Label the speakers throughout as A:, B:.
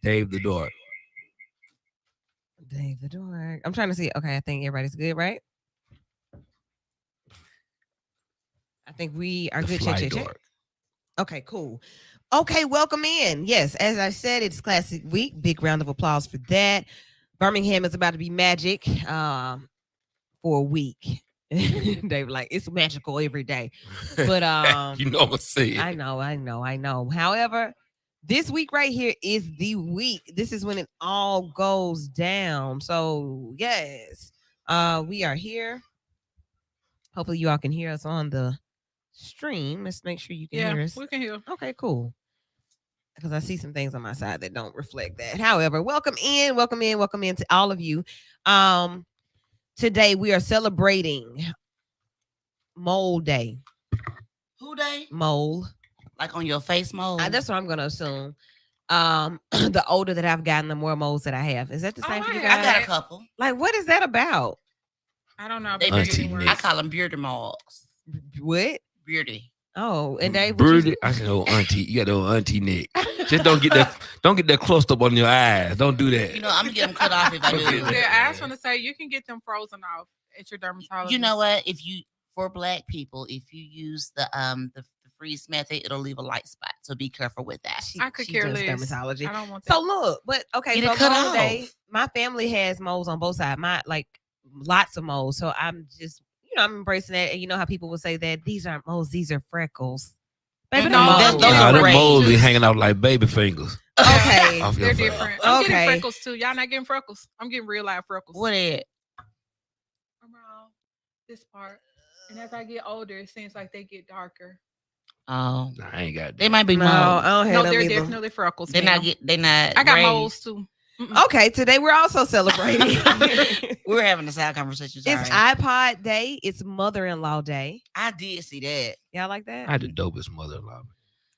A: Dave the Dork.
B: Dave the Dork. I'm trying to see. Okay, I think everybody's good, right? I think we are
A: The
B: good.
A: Fly
B: Check.
A: Dork.
B: Okay, cool. Okay, welcome in. Yes, as I said, it's Classic Week. Big round of applause for that. Birmingham is about to be magic for a week. They were like, it's magical every day. But
A: You know what I'm saying.
B: I know. However, this week right here is the week. This is when it all goes down. So yes, we are here. Hopefully you all can hear us on the stream. Let's make sure you can hear us.
C: We can hear.
B: Okay, cool. Because I see some things on my side that don't reflect that. However, welcome in to all of you. Today we are celebrating Mole Day.
D: Who day?
B: Mole.
D: Like on your face mole?
B: That's what I'm gonna assume. The older that I've gotten, the more moles that I have. Is that the same for you
D: I
B: guys?
D: got a couple.
B: Like, what is that about?
C: I don't know.
D: They
A: Auntie
D: beardy.
A: Nick.
D: I call them beardy moles.
B: What?
D: Beardy.
B: Oh, and Dave, what you
A: Birdie, I said, oh, auntie, you got the old auntie Nick. Just don't get that close up on your eyes. Don't do that.
D: You know, I'm gonna get them cut off if I do.
C: Yeah, I was gonna say you can get them frozen off at your dermatologist.
D: You know what? If you for black people, if you use the freeze method, it'll leave a light spot. So be careful with that.
C: I could care
B: does
C: less.
B: dermatology.
C: I don't want that.
B: So look, but okay,
D: Get
B: so
D: it cut
B: mole
D: off.
B: day, my family has moles on both sides. My lots of moles. So I'm just, I'm embracing that. And you know how people will say that these aren't moles, these are freckles. Baby,
D: No,
B: no,
D: those
A: Nah,
D: are
A: them
D: raised.
A: moles be hanging out like baby fingers.
B: okay.
A: Off your
C: They're
A: face.
C: different. I'm
B: Okay.
C: getting freckles too. Y'all not getting freckles? I'm getting real life freckles.
D: What is?
C: Around this part. And as I get older, it seems like they get darker.
D: Oh,
A: Nah, I ain't got
D: they
A: that.
D: might be
B: No,
D: moles.
B: I don't have
C: No,
B: them
C: they're
B: either.
C: definitely freckles.
D: They're
C: ma'am.
D: not get. They're not.
C: I got
D: raised.
C: moles too. Mm-mm.
B: Okay, today we're also celebrating.
D: We're having a side conversation. Sorry.
B: It's iPod Day. It's Mother-in-Law Day.
D: I did see that.
B: Y'all like that?
A: I had the dopest mother-in-law.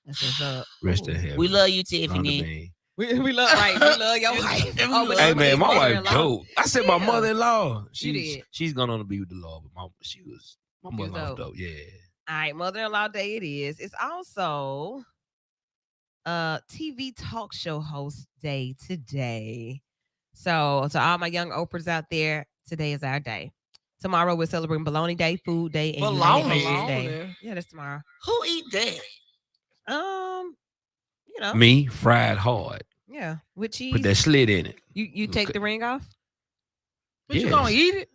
B: That's what's up.
A: Rest in heaven.
D: We love you,
A: Rhonda
D: Tiffany.
A: Bean.
B: We love your wife. Oh, but
A: Hey
B: you
A: man,
B: did
A: my wife
B: mother-in-law.
A: dope. I said my
B: Yeah.
A: mother-in-law.
B: You did.
A: She's gone on to be with the Lord, but my mother-in-law was
B: dope.
A: dope. Yeah.
B: All right, Mother-in-Law Day it is. It's also TV talk show host day today. So to all my young Oprahs out there, today is our day. Tomorrow we're celebrating Bologna Day, Food Day, and United
D: Bologna?
B: Nations Day.
C: Bologna.
B: Yeah, that's tomorrow.
D: Who eat that?
A: Me fried hard.
B: Yeah, with cheese.
A: Put that slit in it.
B: You take the ring off?
C: But you
A: Yes.
C: gonna eat it?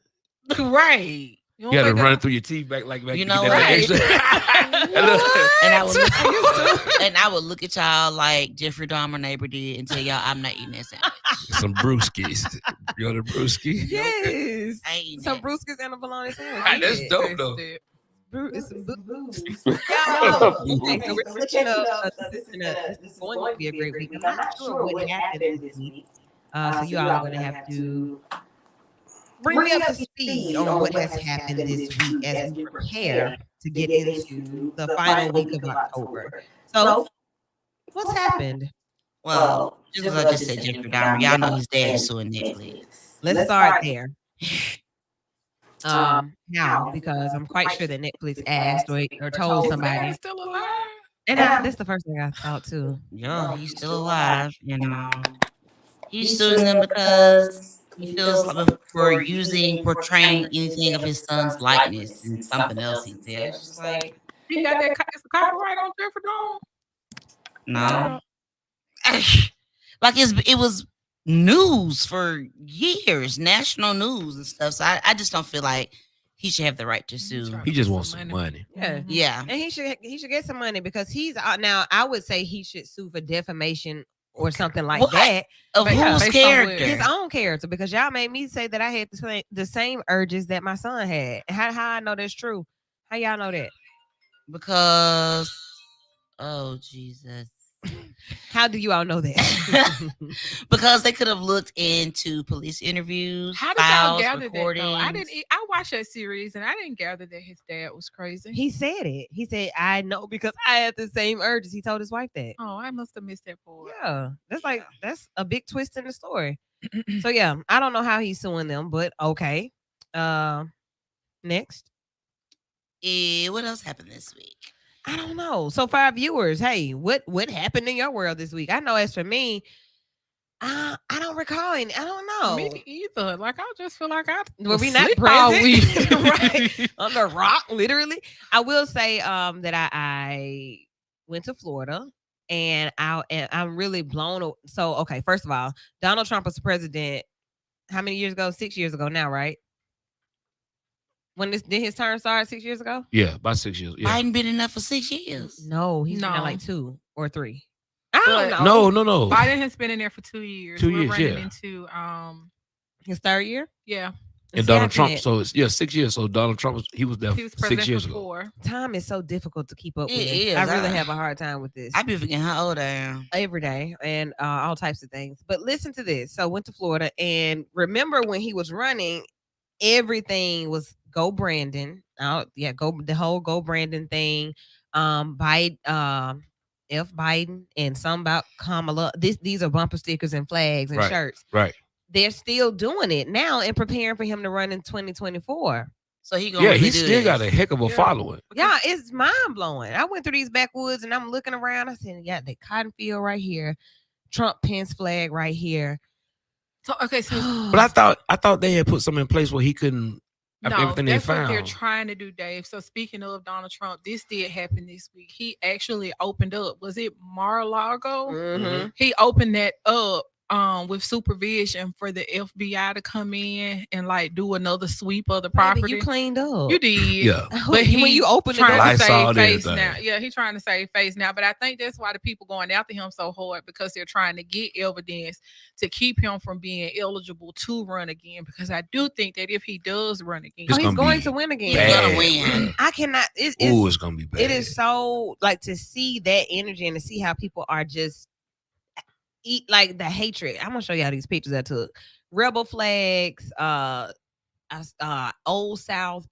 D: Right.
C: You
A: You gotta
C: don't
A: run
C: think
A: it through your teeth back like
D: You
A: to
D: know
A: get that
D: what?
A: extra.
D: And I would look, and I would look at y'all like Jeffrey Dahmer neighbor did and tell y'all I'm not eating that sandwich.
A: Some brewskis. You know the brewski?
B: Yes.
D: I ain't eating
B: Some
D: that.
B: brewskis and a bologna sandwich.
A: Ah, that's
B: Yeah.
A: dope though.
C: that.
B: It's some booze.
A: Okay,
B: Okay, so we're switching up. This is going to be a great week. I'm not sure what happened this week. So you all are going to have to bring me up to speed on what has happened this week as we prepare to get into the final week of October. So, what's happened?
D: Well, just as I just said, Jeffrey Dahmer. Y'all know his dad is suing Netflix.
B: Let's start there. How? Because I'm quite sure that Netflix asked or told somebody.
C: He's still alive.
B: And that's the first thing I thought too.
D: Yeah, he's still alive, and he's suing them because he feels like for portraying anything of his son's likeness and something else he said. It's just like,
C: He got that. It's a copyright on Jeffrey Dahmer.
D: no. Like it was news for years, national news and stuff. So I just don't feel like he should have the right to sue.
A: He just wants some money.
B: Yeah.
D: Yeah.
B: And he should get some money because he's now I would say he should sue for defamation or something like
D: What?
B: that.
D: Of
B: But yeah,
D: whose
C: based on
D: character?
B: His own character, because y'all made me say that I had the same urges that my son had. How I know that's true? How y'all know that?
D: Because oh Jesus.
B: How do you all know that?
D: Because they could have looked into police interviews,
C: How did y'all
D: files,
C: gather that?
D: recordings.
C: Though? I watched that series and I didn't gather that his dad was crazy.
B: He said it. He said, "I know because I had the same urges." He told his wife that.
C: Oh, I must have missed that part.
B: Yeah, that's a big twist in the story. So yeah, I don't know how he's suing them, but okay. Next.
D: What else happened this week?
B: I don't know. So for our viewers, hey, what happened in your world this week? I know as for me, I don't recall any. I don't know.
C: Me either. Like I just feel like I
B: Were
C: was
B: we not
C: asleep all
B: present?
C: week.
B: Right. On the rock, literally. I will say that I went to Florida and I'm really So okay, first of all, Donald Trump was president how many years ago? 6 years ago now, right? When did his term start 6 years ago?
A: Yeah, about 6 years. Yeah.
D: Biden been in there for 6 years.
B: No, he's been there
C: No.
B: like 2 or 3. I don't
C: But-
B: know.
A: No.
C: Biden has been in there for 2 years.
A: 2
C: We're
A: years,
C: running
A: yeah.
C: into
B: His 3rd year?
C: yeah.
A: And
B: See, I
A: Donald Trump.
B: can't-
A: So it's 6 years. So Donald Trump was there
C: He was
A: 6
C: president
A: years
C: for
A: ago.
C: 4.
B: time is so difficult to keep up
D: It
B: with.
D: is.
B: I really
D: I-
B: have a hard time with this.
D: I be forgetting how old I am.
B: Every day and all types of things. But listen to this. So went to Florida and remember when he was running, everything was go Brandon. Go the whole go Brandon thing. Biden, F Biden and some about Kamala. These are bumper stickers and flags and
A: Right.
B: shirts.
A: Right.
B: They're still doing it now and preparing for him to run in 2024.
D: So he gonna
A: Yeah,
D: really
A: he
D: do
A: still got
D: this.
A: a heck of a
C: Yeah.
A: following.
B: Yeah, it's mind blowing. I went through these backwoods and I'm looking around. I said, yeah, the cotton field right here, Trump Pence flag right here.
C: So okay, so
A: But I thought they had put something in place where he couldn't.
C: no,
A: everything they
C: that's what they're
A: found.
C: trying to do, Dave. So speaking of Donald Trump, this did happen this week. He actually opened up. Was it Mar-a-Lago?
B: Mhm.
C: He opened that up with supervision for the FBI to come in and like do another sweep of the
B: Baby,
C: property.
B: you cleaned up.
C: You did.
A: Yeah.
B: But
C: But
B: when you open the door,
C: trying to
A: Lysol
C: save
A: and
C: face
A: everything.
C: now. Yeah, he's trying to save face now. But I think that's why the people going after him so hard because they're trying to get evidence to keep him from being eligible to run again. Because I do think that if he does run again,
A: It's
B: he's
A: gonna
B: going
A: be
B: to win again.
D: He's
A: bad,
D: gonna win.
A: bro.
B: I cannot.
A: Ooh, it's gonna be bad.
B: It is so like to see that energy and to see how people are just eat like the hatred. I'm gonna show y'all these pictures I took. Rebel flags, old South,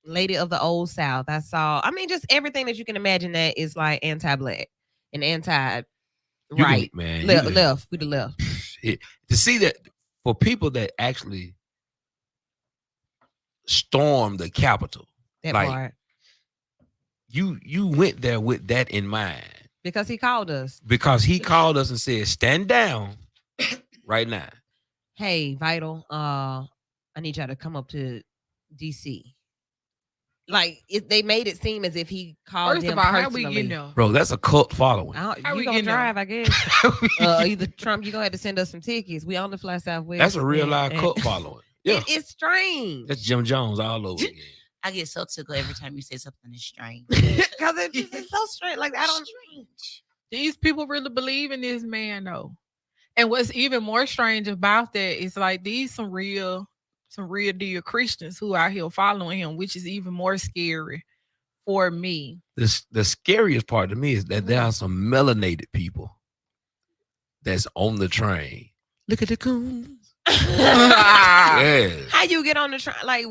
B: lady of the old South. I saw. I mean, just everything that you can imagine that is like anti-black and anti
A: You can-
B: right.
A: man. you
B: Left,
A: can-
B: left, we the left.
A: to see that for people that actually stormed the Capitol,
B: That
A: Like-
B: part
A: you went there with that in mind
B: because he called us.
A: because he called us and said, "Stand down right now."
B: Hey, Vital, I need y'all to come up to DC. Like they made it seem as if he called
C: first
B: them
C: of all, how
B: personally.
C: we getting there?
A: Bro, that's a cult following.
B: How
C: How
B: you
C: we
B: gonna
C: getting there?
B: drive? I guess. Either Trump, you gonna have to send us some tickets. We only fly Southwest.
A: That's a real live
B: and-
A: cult following. Yeah,
B: It's strange
A: that's Jim Jones all over again.
D: I get so tickled every time you say something is strange.
B: because it's so strange. Like I don't.
D: Strange.
C: These people really believe in this man though. And what's even more strange about that is like these some real deal Christians who out here following him, which is even more scary for me.
A: The scariest part to me is that there are some melanated people that's on the train. Look at the coons. Yeah.
B: How you get on the train? Like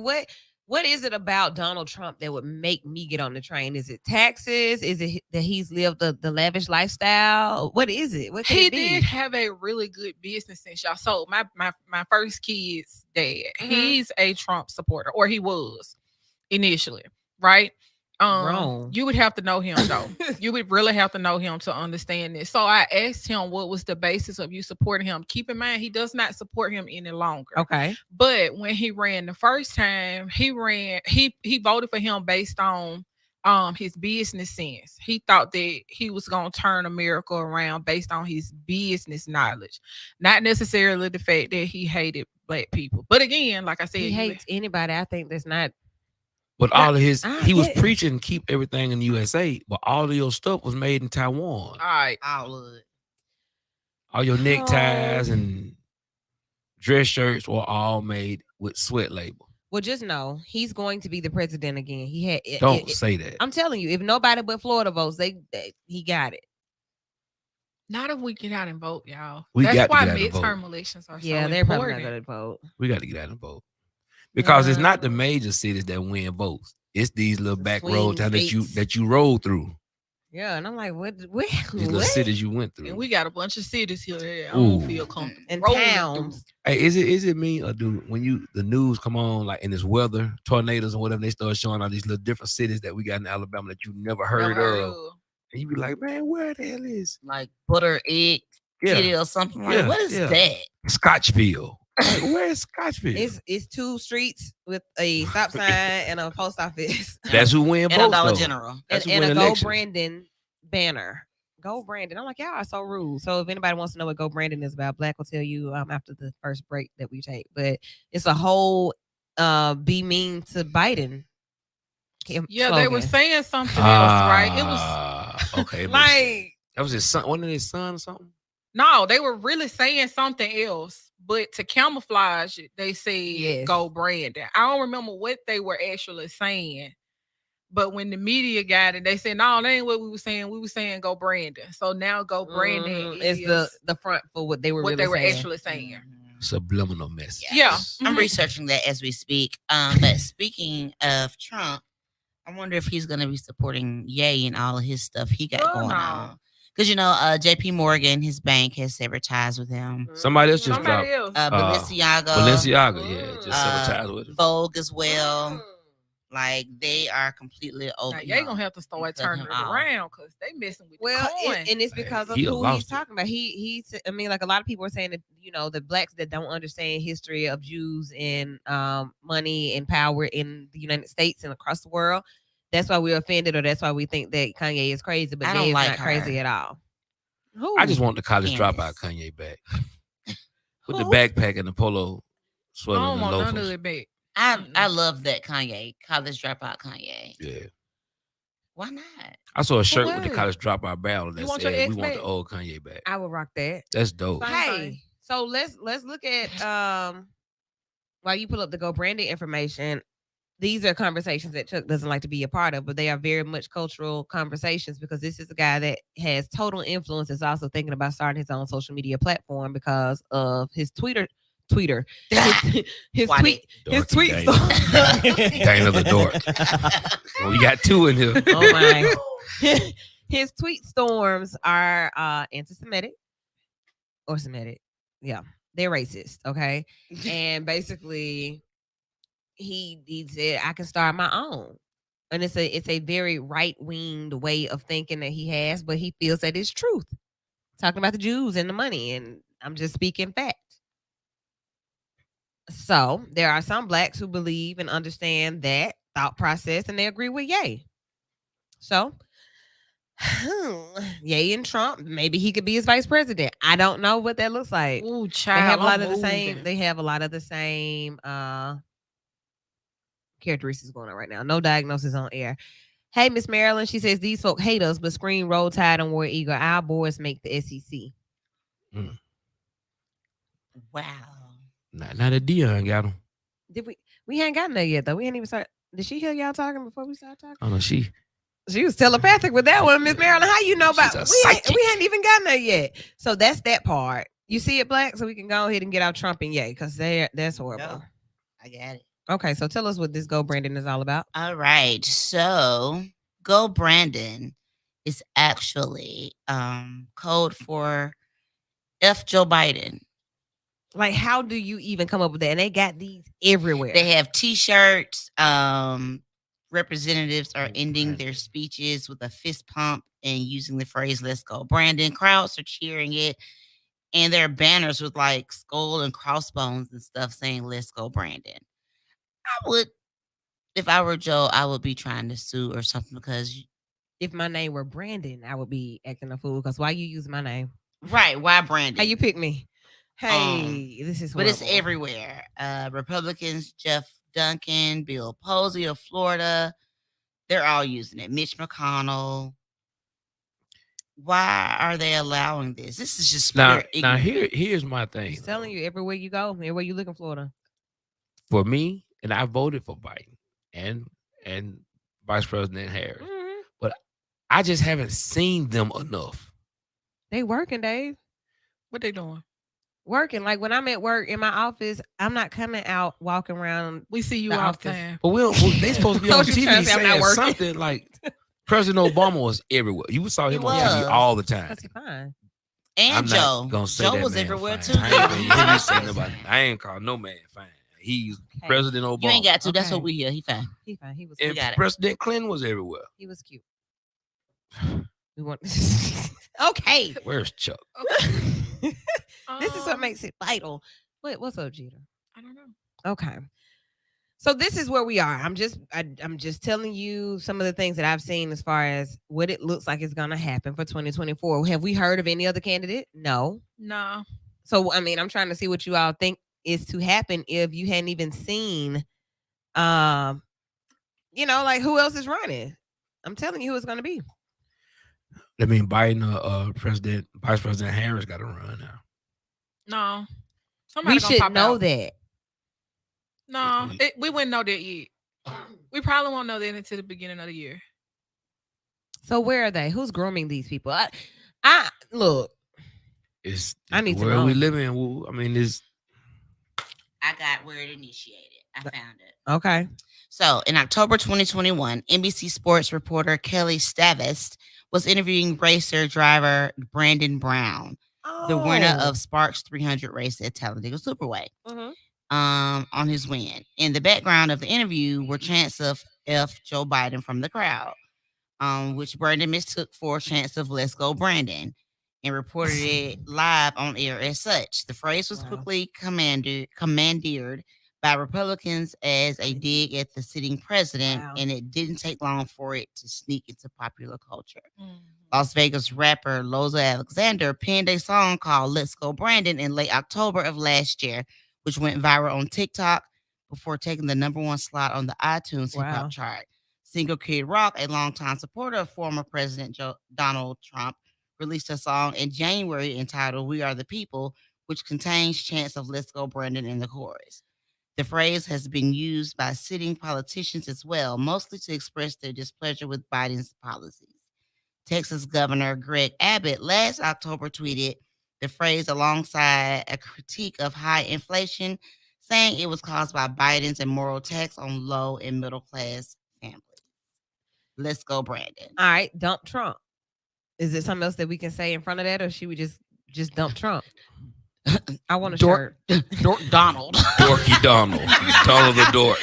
B: what is it about Donald Trump that would make me get on the train? Is it taxes? Is it that he's lived the lavish lifestyle? What is it? What could
C: He
B: it be?
C: did have a really good business sense, y'all. So my first kid's dad,
B: Mhm.
C: he's a Trump supporter, or he was initially, right?
B: Wrong.
C: You would have to know him though. You would really have to know him to understand this. So I asked him what was the basis of you supporting him. Keep in mind, he does not support him any longer.
B: Okay.
C: But when he ran the first time, he voted for him based on his business sense. He thought that he was gonna turn America around based on his business knowledge, not necessarily the fact that he hated black people. But again, like I said,
B: He
C: you-
B: hates anybody. I think that's not.
A: But all of his,
B: I
A: he was
B: get it.
A: preaching keep everything in the USA, but all of your stuff was made in Taiwan.
C: all right.
D: All of it.
A: All your neckties
B: Oh.
A: and dress shirts were all made with sweat label.
B: Well, just know he's going to be the president again. He had.
A: Don't say that.
B: I'm telling you, if nobody but Florida votes, he got it.
C: Not if we get out and vote, y'all.
A: We
C: That's
A: got to
C: why
A: get out and vote.
C: midterm elections are
B: Yeah,
C: so
B: they're probably
C: important.
B: not going to vote.
A: We got to get out and vote because it's not the
B: Yeah.
A: major cities that win votes. It's these little
B: The
A: back
B: swing
A: road towns
B: states.
A: that you roll through.
B: Yeah, and I'm like, what?
A: These little
B: What?
A: cities you went
C: And
A: through.
C: we got a bunch of cities here that I don't
A: Ooh.
C: feel comfortable.
B: And
C: rolling
B: towns.
A: Hey, is it me or do when the news come on like in this weather, tornadoes or whatever, they start showing all these little different cities that we got in Alabama that you never
C: through.
A: heard
C: Never
A: of, and you be like, man, where the hell is?
D: Like butter egg City or something like.
A: Yeah,
D: What is
A: yeah.
D: that?
A: Scotchville. Like, where is Scotchville?
B: It's 2 streets with a stop sign and a post office.
A: That's who win
D: And a
A: votes,
D: Dollar
A: though.
D: General.
A: That's who
B: and
A: win
B: a Go
A: elections.
B: Brandon banner. Go Brandon. I'm like, y'all are so rude. So if anybody wants to know what Go Brandon is about, Black will tell you after the first break that we take. But it's a whole be mean to Biden.
C: Yeah, they were
B: slogan.
C: saying something else, right? It was
A: Okay.
B: Like,
A: that was his son. Wasn't it his son or something?
C: no, they were really saying something else, but to camouflage it, they said
B: Yes.
C: Go Brandon. I don't remember what they were actually saying, but when the media got it, they said, no, that ain't what we were saying. We were saying Go Brandon. So now Go Brandon
B: is the front for what they were
C: what
B: really
C: they were
B: saying.
C: actually saying.
A: Subliminal message.
C: Yeah.
D: I'm
C: Mhm.
D: researching that as we speak. But speaking of Trump, I wonder if he's going to be supporting Ye and all of his stuff he got
C: Girl,
D: going
C: no.
D: on. Because, JP Morgan, his bank has severed ties with him.
A: Somebody else just
C: Somebody
A: dropped.
C: else.
D: Balenciaga.
A: Balenciaga, yeah, just sabotaged with him.
D: Vogue as well. Like, they are completely over
C: Now,
D: him.
C: they gonna have to start
D: cut
C: turning
D: him
C: it
D: off.
C: around because they messing with
B: Well,
C: the coin.
B: and it's because of
A: He
B: who
A: lost
B: he's
A: it.
B: talking about. I mean, like a lot of people are saying that the blacks that don't understand history of Jews and money and power in the United States and across the world. That's why we're offended, or that's why we think that Kanye is crazy. But
D: I don't
B: Ye is
D: like
B: not
D: her.
B: crazy at all. Who?
A: I just want the college
D: Candace.
A: dropout Kanye back with the
B: Who?
A: backpack and the polo
C: I
A: sweater
C: don't
A: and the
C: want none of
A: loafers.
C: it back.
D: I love that Kanye. College dropout Kanye.
A: Yeah,
D: Why not?
A: I saw a shirt with the
C: what?
A: college dropout barrel that
C: want your
A: said,
C: ex
A: "We want the
C: back?
A: old Kanye back."
B: I would rock that.
A: That's dope.
C: Same
B: Hey,
C: thing.
B: so let's look at while you pull up the Go Brandon information. These are conversations that Chuck doesn't like to be a part of, but they are very much cultural conversations because this is a guy that has total influence. Is also thinking about starting his own social media platform because of his tweeter, his
D: Why
B: tweet, his
A: Dorky
B: tweet.
A: Dana. Dana the dork. Well, we got two in here.
B: Oh my! His tweet storms are anti-Semitic or Semitic. Yeah, they're racist. Okay, and basically, he said I can start my own, and it's a very right-winged way of thinking that he has, but he feels that it's truth. Talking about the Jews and the money, and I'm just speaking fact. So there are some blacks who believe and understand that thought process, and they agree with Ye. So, Ye and Trump, maybe he could be his vice president. I don't know what that looks like.
C: Ooh,
B: They
C: child.
B: have a lot
C: I'm
B: of the same.
C: moving.
B: They have a lot of the same characteristics going on right now. No diagnosis on air. Hey, Miss Marilyn, she says these folk hate us, but scream Roll Tide and War Eagle. Our boys make the SEC.
D: Wow.
A: Now that Dion got him.
B: Did we ain't gotten there yet though. We ain't even start. Did she hear y'all talking before we started talking?
A: Oh no, she
B: was telepathic with that one, Miss Marilyn. How you know about?
A: She's a psychic.
B: We ain't even gotten there yet. So that's that part. You see it, Black. So we can go ahead and get out Trump and Ye because that's horrible.
D: No, I got it.
B: Okay, so tell us what this Go Brandon is all about.
D: All right. So Go Brandon is actually code for F Joe Biden.
B: Like, how do you even come up with that? And they got these everywhere.
D: They have t-shirts. Representatives are ending their speeches with a fist pump and using the phrase "Let's go, Brandon." Crowds are cheering it. And there are banners with like skull and crossbones and stuff saying "Let's go, Brandon." I would, if I were Joe, I would be trying to sue or something because
B: if my name were Brandon, I would be acting a fool. Because why you use my name?
D: right, why Brandon?
B: How you pick me? Hey, this is
D: but it's
B: horrible.
D: everywhere. Republicans, Jeff Duncan, Bill Posey of Florida, they're all using it. Mitch McConnell. Why are they allowing this? This is just
A: now.
D: pure
A: Now
D: ignorance.
A: here's my thing.
B: I'm telling you, everywhere you go, everywhere you look in Florida.
A: For me, and I voted for Biden and Vice President Harris,
B: Mhm.
A: but I just haven't seen them enough.
B: They working, Dave.
C: What they doing?
B: Working. Like when I'm at work in my office, I'm not coming out walking around.
C: We see you
B: The
C: all the
B: office.
C: time.
A: But they supposed to be
B: So
A: on
B: you
A: TV
B: trying to say I'm not
A: saying
B: working?
A: something like President Obama was everywhere. You saw him
D: He
A: on TV
D: was.
A: all the time.
B: That's fine.
D: And
A: I'm
D: Joe.
A: not gonna say
D: Joe
A: that
D: was
A: man
D: everywhere
A: fine.
D: too.
A: I ain't gonna hear you say nobody. I ain't call no man fine. He's
B: Okay.
A: President Obama.
D: You ain't got to. That's
B: Okay.
D: what we hear. He fine.
B: He fine. He was.
A: And
D: got it.
A: President Clinton was everywhere.
B: He was cute. We want. Okay.
A: Where's Chuck?
B: This is what makes it vital. What's up, Jeter?
C: I don't know.
B: Okay. So this is where we are. I'm just telling you some of the things that I've seen as far as what it looks like is going to happen for 2024. Have we heard of any other candidate? No.
C: No.
B: So I mean, I'm trying to see what you all think is to happen if you hadn't even seen, like who else is running. I'm telling you who it's going to be.
A: I mean, Biden, Vice President Harris got to run now.
C: No.
B: We should know that.
C: No, we wouldn't know that yet. We probably won't know that until the beginning of the year.
B: So where are they? Who's grooming these people? I look.
A: It's
B: I need
A: the
B: to
A: world
B: know.
A: we live in. Woo. I mean,
D: I got where it initiated. I found it.
B: Okay.
D: So in October 2021, NBC Sports reporter Kelly Stavast was interviewing racer driver Brandon Brown, the winner of Sparks 300 race at Talladega Superway.
B: Mm-hmm.
D: On his win. In the background of the interview were chants of F Joe Biden from the crowd, which Brandon mistook for chants of Let's Go Brandon and reported it live on air as such. The phrase was quickly commandeered by Republicans as a dig at the sitting president, and it didn't take long for it to sneak into popular culture. Las Vegas rapper Loza Alexander penned a song called Let's Go Brandon in late October of last year, which went viral on TikTok before taking the #1 slot on the iTunes hip-hop chart. Single Kid Rock, a longtime supporter of former President Donald Trump, released a song in January entitled We Are the People, which contains chants of Let's Go Brandon in the chorus. The phrase has been used by sitting politicians as well, mostly to express their displeasure with Biden's policies. Texas Governor Greg Abbott last October tweeted the phrase alongside a critique of high inflation, saying it was caused by Biden's immoral tax on low and middle class families. Let's go, Brandon.
B: All right, dump Trump. Is there something else that we can say in front of that, or should we just dump Trump? I want a shirt.
D: Donald.
A: Dorky Donald. Donald the Dork.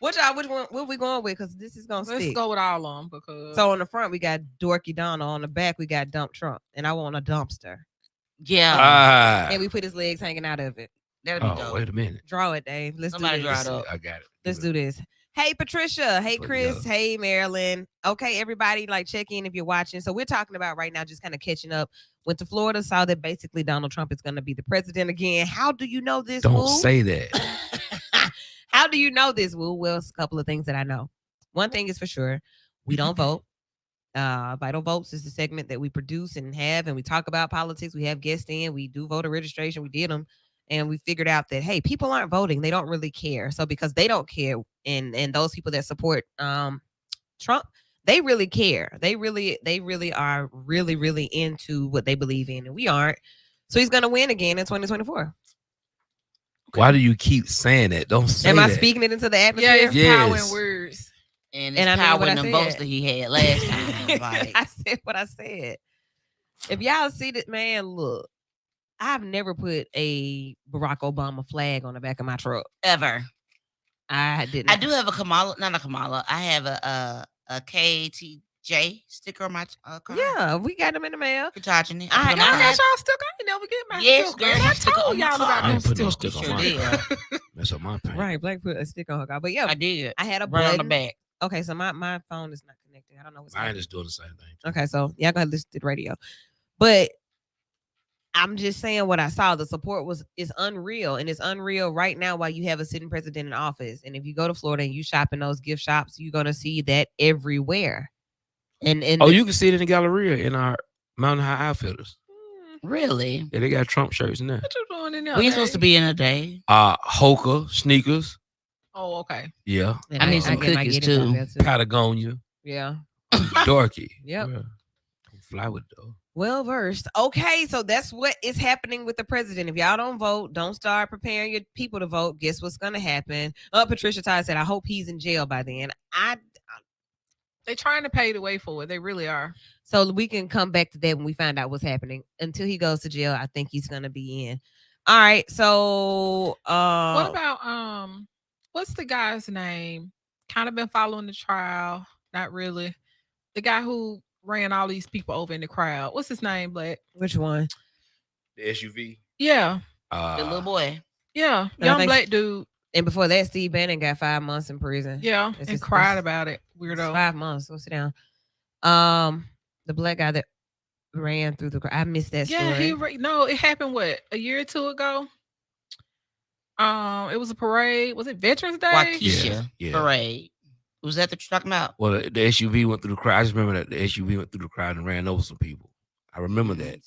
B: Which one? What we going with? Because this is gonna
C: Let's
B: stick.
C: go with all of them because.
B: So on the front we got Dorky Donald. On the back we got Dump Trump, and I want a dumpster.
D: Yeah.
B: And we put his legs hanging out of it.
D: That'd be dope.
A: Wait a minute.
B: Draw it, Dave. Let's
D: Somebody
B: do this.
D: draw it up.
A: I got it.
B: Let's do this. Hey, Patricia. Hey,
A: Put it
B: Chris.
A: up.
B: Hey, Marilyn. Okay, everybody, check in if you're watching. So we're talking about right now, just kind of catching up. Went to Florida, saw that basically Donald Trump is going to be the president again. How do you know this?
A: Don't
B: Woo?
A: say that.
B: How do you know this, Woo? Well, it's a couple of things that I know. One thing is for sure, we don't vote. Vital Votes is the segment that we produce and have, and we talk about politics. We have guests in. We do voter registration. We did them. And we figured out that, hey, people aren't voting. They don't really care. So because they don't care, and those people that support Trump, they really care. They really are really into what they believe in, and we aren't. So he's going to win again in 2024.
A: Why do you keep saying that? Don't say
B: Am
A: that.
B: I speaking it into the atmosphere?
C: Yeah, it's power
A: Yes.
C: in words.
D: And
B: And
D: it's
B: I mean
D: power
B: what
D: in
B: I
D: the votes
B: said.
D: that he had last time. Like,
B: I said what I said. If y'all see that, man, look, I've never put a Barack Obama flag on the back of my truck.
D: ever.
B: I didn't.
D: I do have a Kamala, not a Kamala. I have a KTJ sticker on my car.
B: Yeah, we got them in the mail.
D: For charging it.
B: I
D: put
C: Y'all
D: them on
C: got
D: my-
C: y'all sticker. I ain't never get my
D: Yes,
C: sticker.
D: girl,
C: I
D: you sticker
C: told
D: on my
C: y'all
D: car.
C: about
A: I
C: them
A: ain't putting no
C: stickers.
A: sticker
D: Sure
A: on
D: did.
A: my car. That's on my pants.
B: Right, Black put a sticker on her car. But yeah,
D: I did.
B: I had a
D: Right on the
B: button.
D: back.
B: Okay, so my phone is not connected. I don't know what's
A: Mine
B: happening.
A: is doing the same thing.
B: Okay, so y'all go ahead and listen to the radio. But I'm just saying what I saw. The support is unreal, and it's unreal right now while you have a sitting president in office. And if you go to Florida and you shop in those gift shops, you're gonna see that everywhere. And
A: Oh, you can see it in the Galleria in our Mountain High Outfitters.
D: Really?
A: Yeah, they got Trump shirts in there.
C: What you doing in there?
D: We ain't supposed to be in a day.
A: Hoka sneakers.
C: Oh, okay.
A: Yeah.
B: and
D: I need some
B: get my
D: cookies,
B: Giddens out
D: too.
B: there,
A: Patagonia.
B: Yeah.
A: Dorky.
B: Yep.
A: Yeah. Don't fly with it, though.
B: Well versed. Okay, so that's what is happening with the president. If y'all don't vote, don't start preparing your people to vote. Guess what's gonna happen? Patricia Todd said, I hope he's in jail by then.
C: They trying to pay the way for it. They really are.
B: So we can come back to that when we find out what's happening. Until he goes to jail, I think he's gonna be in. All right. So
C: What about what's the guy's name? Kind of been following the trial. Not really. The guy who ran all these people over in the crowd. What's his name, Black?
B: which one?
A: The SUV.
C: Yeah,
D: The little boy.
C: yeah,
B: I
C: young
B: think
C: black dude.
B: And before that, Steve Bannon got 5 months in prison.
C: Yeah,
B: That's
C: and
B: just-
C: cried
B: that's-
C: about it.
B: It's
C: Weirdo.
B: 5 months. Go sit down. The black guy that ran through the. I missed that
C: Yeah,
B: story.
C: no, it happened what, a year or two ago. It was a parade. Was it Veterans Day?
D: Waukesha
A: Yeah.
D: parade. Was that what you're talking about?
A: Well, the SUV went through the crowd. I just remember that the SUV went through the crowd and ran over some people. I remember that.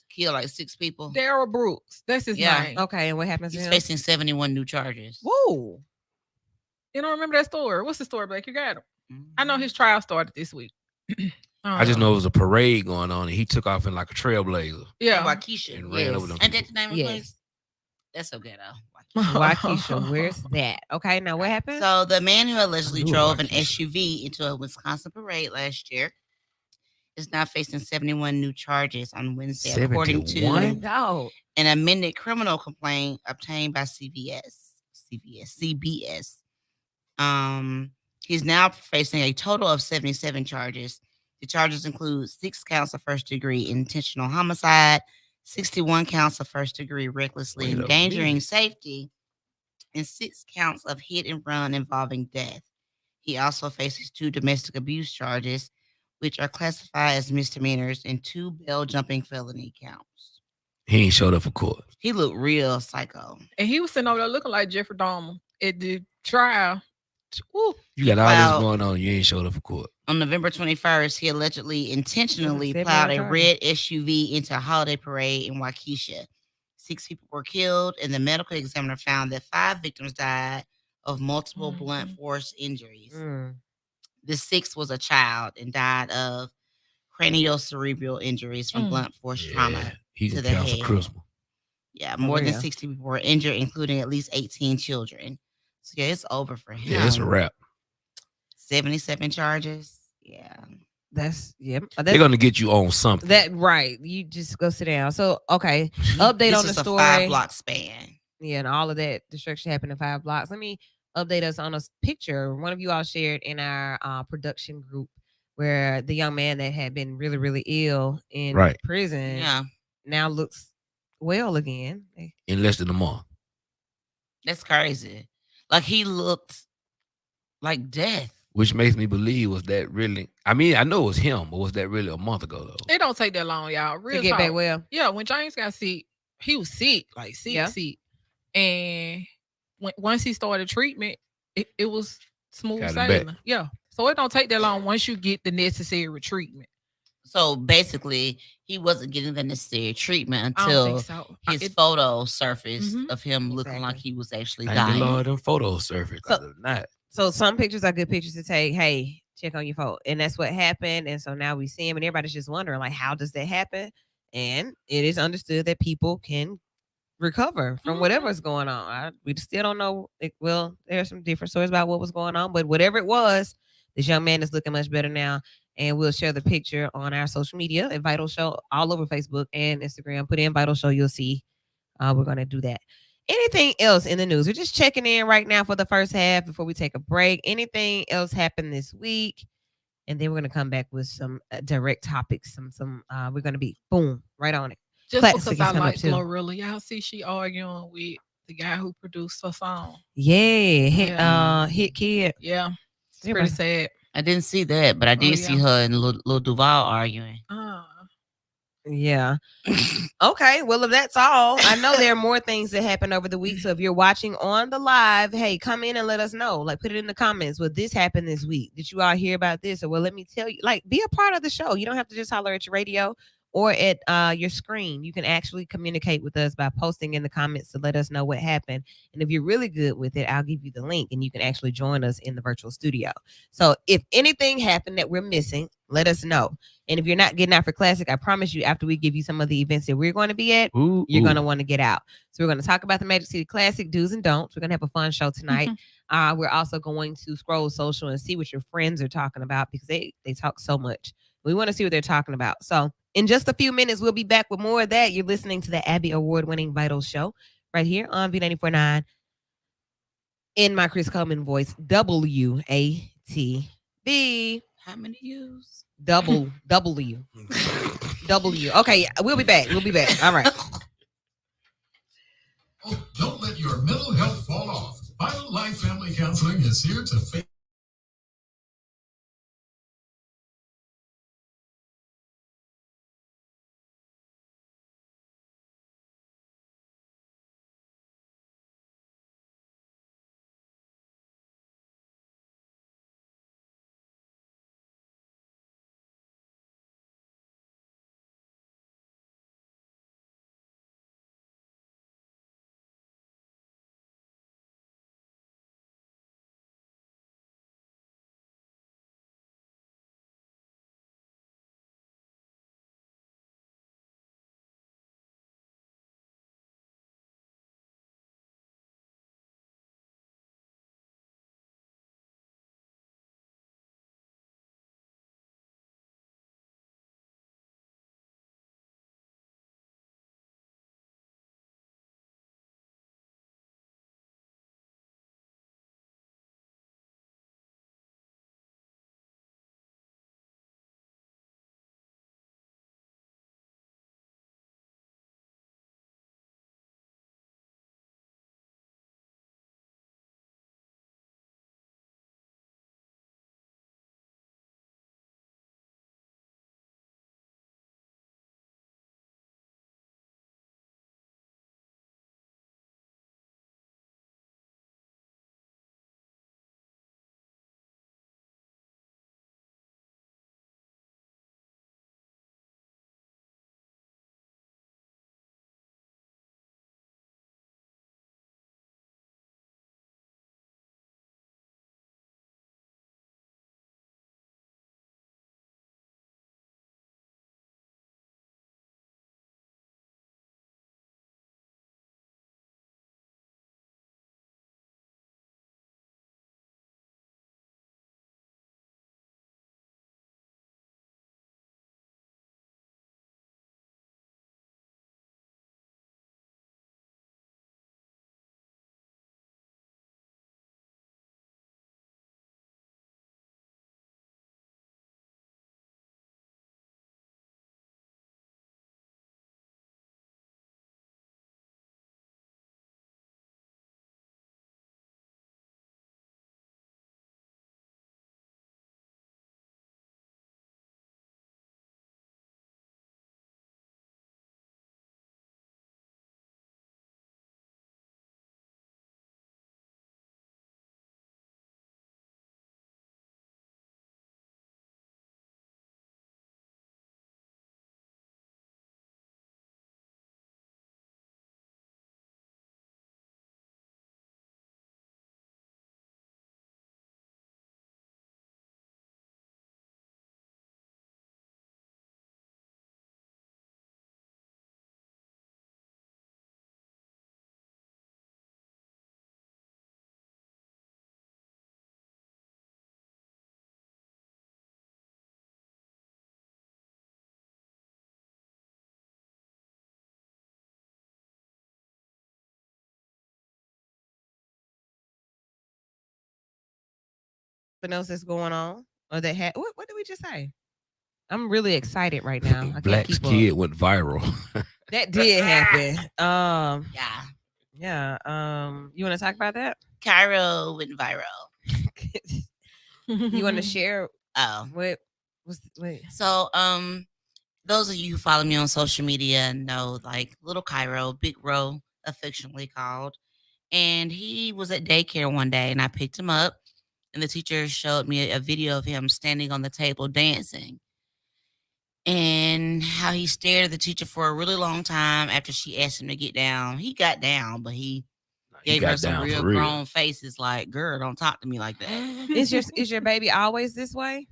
D: Killed like 6 people.
C: Daryl Brooks. That's his
D: Yeah.
C: name.
B: Okay, and what happens to
D: He's
B: him?
D: facing 71 new charges.
B: Whoa.
C: You don't remember that story? What's the story, Blake? You got him. I know
D: Mm-hmm.
C: his trial started this week.
A: I just know it was a parade going on, and he took off in like a trailblazer
C: Yeah.
D: Waukesha.
A: and ran over them.
D: Ain't that
A: people.
D: the name of the
B: Yes.
D: place? That's so ghetto.
B: Waukesha, where's that? Okay, now what happened?
D: So the man who allegedly
A: I knew
D: drove an
A: Waukesha.
D: SUV into a Wisconsin parade last year is now facing 71 new charges on Wednesday, according to
A: 71?
B: Dog.
D: an amended criminal complaint obtained by CBS. He's now facing a total of 77 charges. The charges include 6 counts of first-degree intentional homicide, 61 counts of first-degree recklessly
A: Wait a
D: endangering
A: minute.
D: safety, and 6 counts of hit and run involving death. He also faces 2 domestic abuse charges, which are classified as misdemeanors, and 2 bail jumping felony counts.
A: He ain't showed up for court.
D: He looked real psycho.
C: And he was sitting over there looking like Jeffrey Dahmer at the trial. Ooh.
A: You got all
D: Wow.
A: this going on. You ain't showed up for court.
D: On November 21st, he allegedly intentionally
B: 71
D: plowed a
B: charges.
D: red SUV into a holiday parade in Waukesha. 6 people were killed, and the medical examiner found that 5 victims died of multiple blunt force injuries.
B: Mm.
D: The 6th was a child and died of craniocerebral injuries from
C: Mm.
D: blunt force trauma.
A: Yeah, he
D: to
A: can
D: the
A: count for
D: head.
A: Christmas.
D: Yeah, more than
B: real?
D: 60 people were injured, including at least 18 children. So yeah, it's over for him.
A: Yeah, it's a wrap.
D: 77 charges. Yeah.
B: That's
A: They're
B: That's,
A: gonna get you on something.
B: that right. You just go sit down. So okay, update
D: This
B: on the
D: is a
B: story.
D: 5-block span.
B: Yeah, and all of that destruction happened in 5 blocks. Let me update us on a picture one of you all shared in our production group where the young man that had been really, really ill in
A: Right.
B: prison
D: Yeah.
B: now looks well again.
A: in less than a month.
D: That's crazy. Like he looked like death.
A: Which makes me believe was that really? I mean, I know it was him, but was that really a month ago though?
C: It don't take that long, y'all.
B: To
C: Real
B: get back
C: talk.
B: well.
C: Yeah, when James got sick, he was sick, like sick,
B: Yeah.
C: sick. And once he started treatment, it was smooth
A: Got him back.
C: sailing. Yeah. So it don't take that long once you get the necessary treatment.
D: So basically, he wasn't getting the necessary treatment
C: I don't
D: until
C: think so.
D: his
C: It-
D: photo surfaced
C: Mhm.
D: of him looking like
B: Exactly.
D: he was actually
A: Thank the
D: dying.
A: Lord, them photos surfaced.
B: So-
A: Other than that,
B: So some pictures are good pictures to take. Hey, check on your phone. And that's what happened. And so now we see him and everybody's just wondering, like, how does that happen? And it is understood that people can recover from
C: Mhm.
B: whatever's going on. We still don't know. Well, there's some different stories about what was going on, but whatever it was, this young man is looking much better now. And we'll share the picture on our social media at Vital Show all over Facebook and Instagram. Put in Vital Show, you'll see. We're going to do that. Anything else in the news? We're just checking in right now for the first half before we take a break. Anything else happened this week? And then we're going to come back with some direct topics. We're going to be boom right on it.
C: Just
B: Classic
C: because
B: is
C: I
B: coming up
C: like
B: too.
C: Glorilla. Y'all see she arguing with the guy who produced her song.
B: Yeah,
C: Yeah.
B: hit kid.
C: Yeah. It's
B: Everybody-
C: pretty sad.
D: I didn't see that, but I did see
C: yeah.
D: her and Lil Duval arguing.
B: Yeah. Okay. Well, if that's all, I know there are more things that happened over the week. So if you're watching on the live, hey, come in and let us know. Like, put it in the comments. Well, this happened this week. Did you all hear about this? Or well, let me tell you. Like, be a part of the show. You don't have to just holler at your radio or at your screen. You can actually communicate with us by posting in the comments to let us know what happened. And if you're really good with it, I'll give you the link and you can actually join us in the virtual studio. So if anything happened that we're missing, let us know. And if you're not getting out for Classic, I promise you, after we give you some of the events that we're going to be at,
A: ooh,
B: you're
A: ooh.
B: going to want to get out. So we're going to talk about the Magic City Classic do's and don'ts. We're going to have a fun show tonight. We're also going to scroll social and see what your friends are talking about because they talk so much. We want to see what they're talking about. So in just a few minutes, we'll be back with more of that. You're listening to the Abby Award-winning Vital Show right here on V94.9 in my Chris Coleman voice, WATB.
D: How many U's?
B: W. W. Okay, we'll be back. All right.
E: Oh, don't let your mental health fall off. Vital Life Family Counseling is here to face.
B: Something else that's going on or that had what did we just say? I'm really excited right now. I can't
A: Black's
B: keep
A: kid
B: up.
A: went viral.
B: That did happen.
D: Yeah.
B: Yeah. You want to talk about that?
D: Cairo went viral.
B: You want to share
D: Oh.
B: what was wait.
D: So, those of you who follow me on social media know, like, Little Cairo, Big Ro, affectionately called. And he was at daycare one day, and I picked him up, and the teacher showed me a video of him standing on the table dancing, and how he stared at the teacher for a really long time after she asked him to get down. He got down, but he
A: He
D: gave her
A: got
D: some
A: down
D: real
A: for real.
D: grown faces like, girl, don't talk to me like that.
B: Is your baby always this way?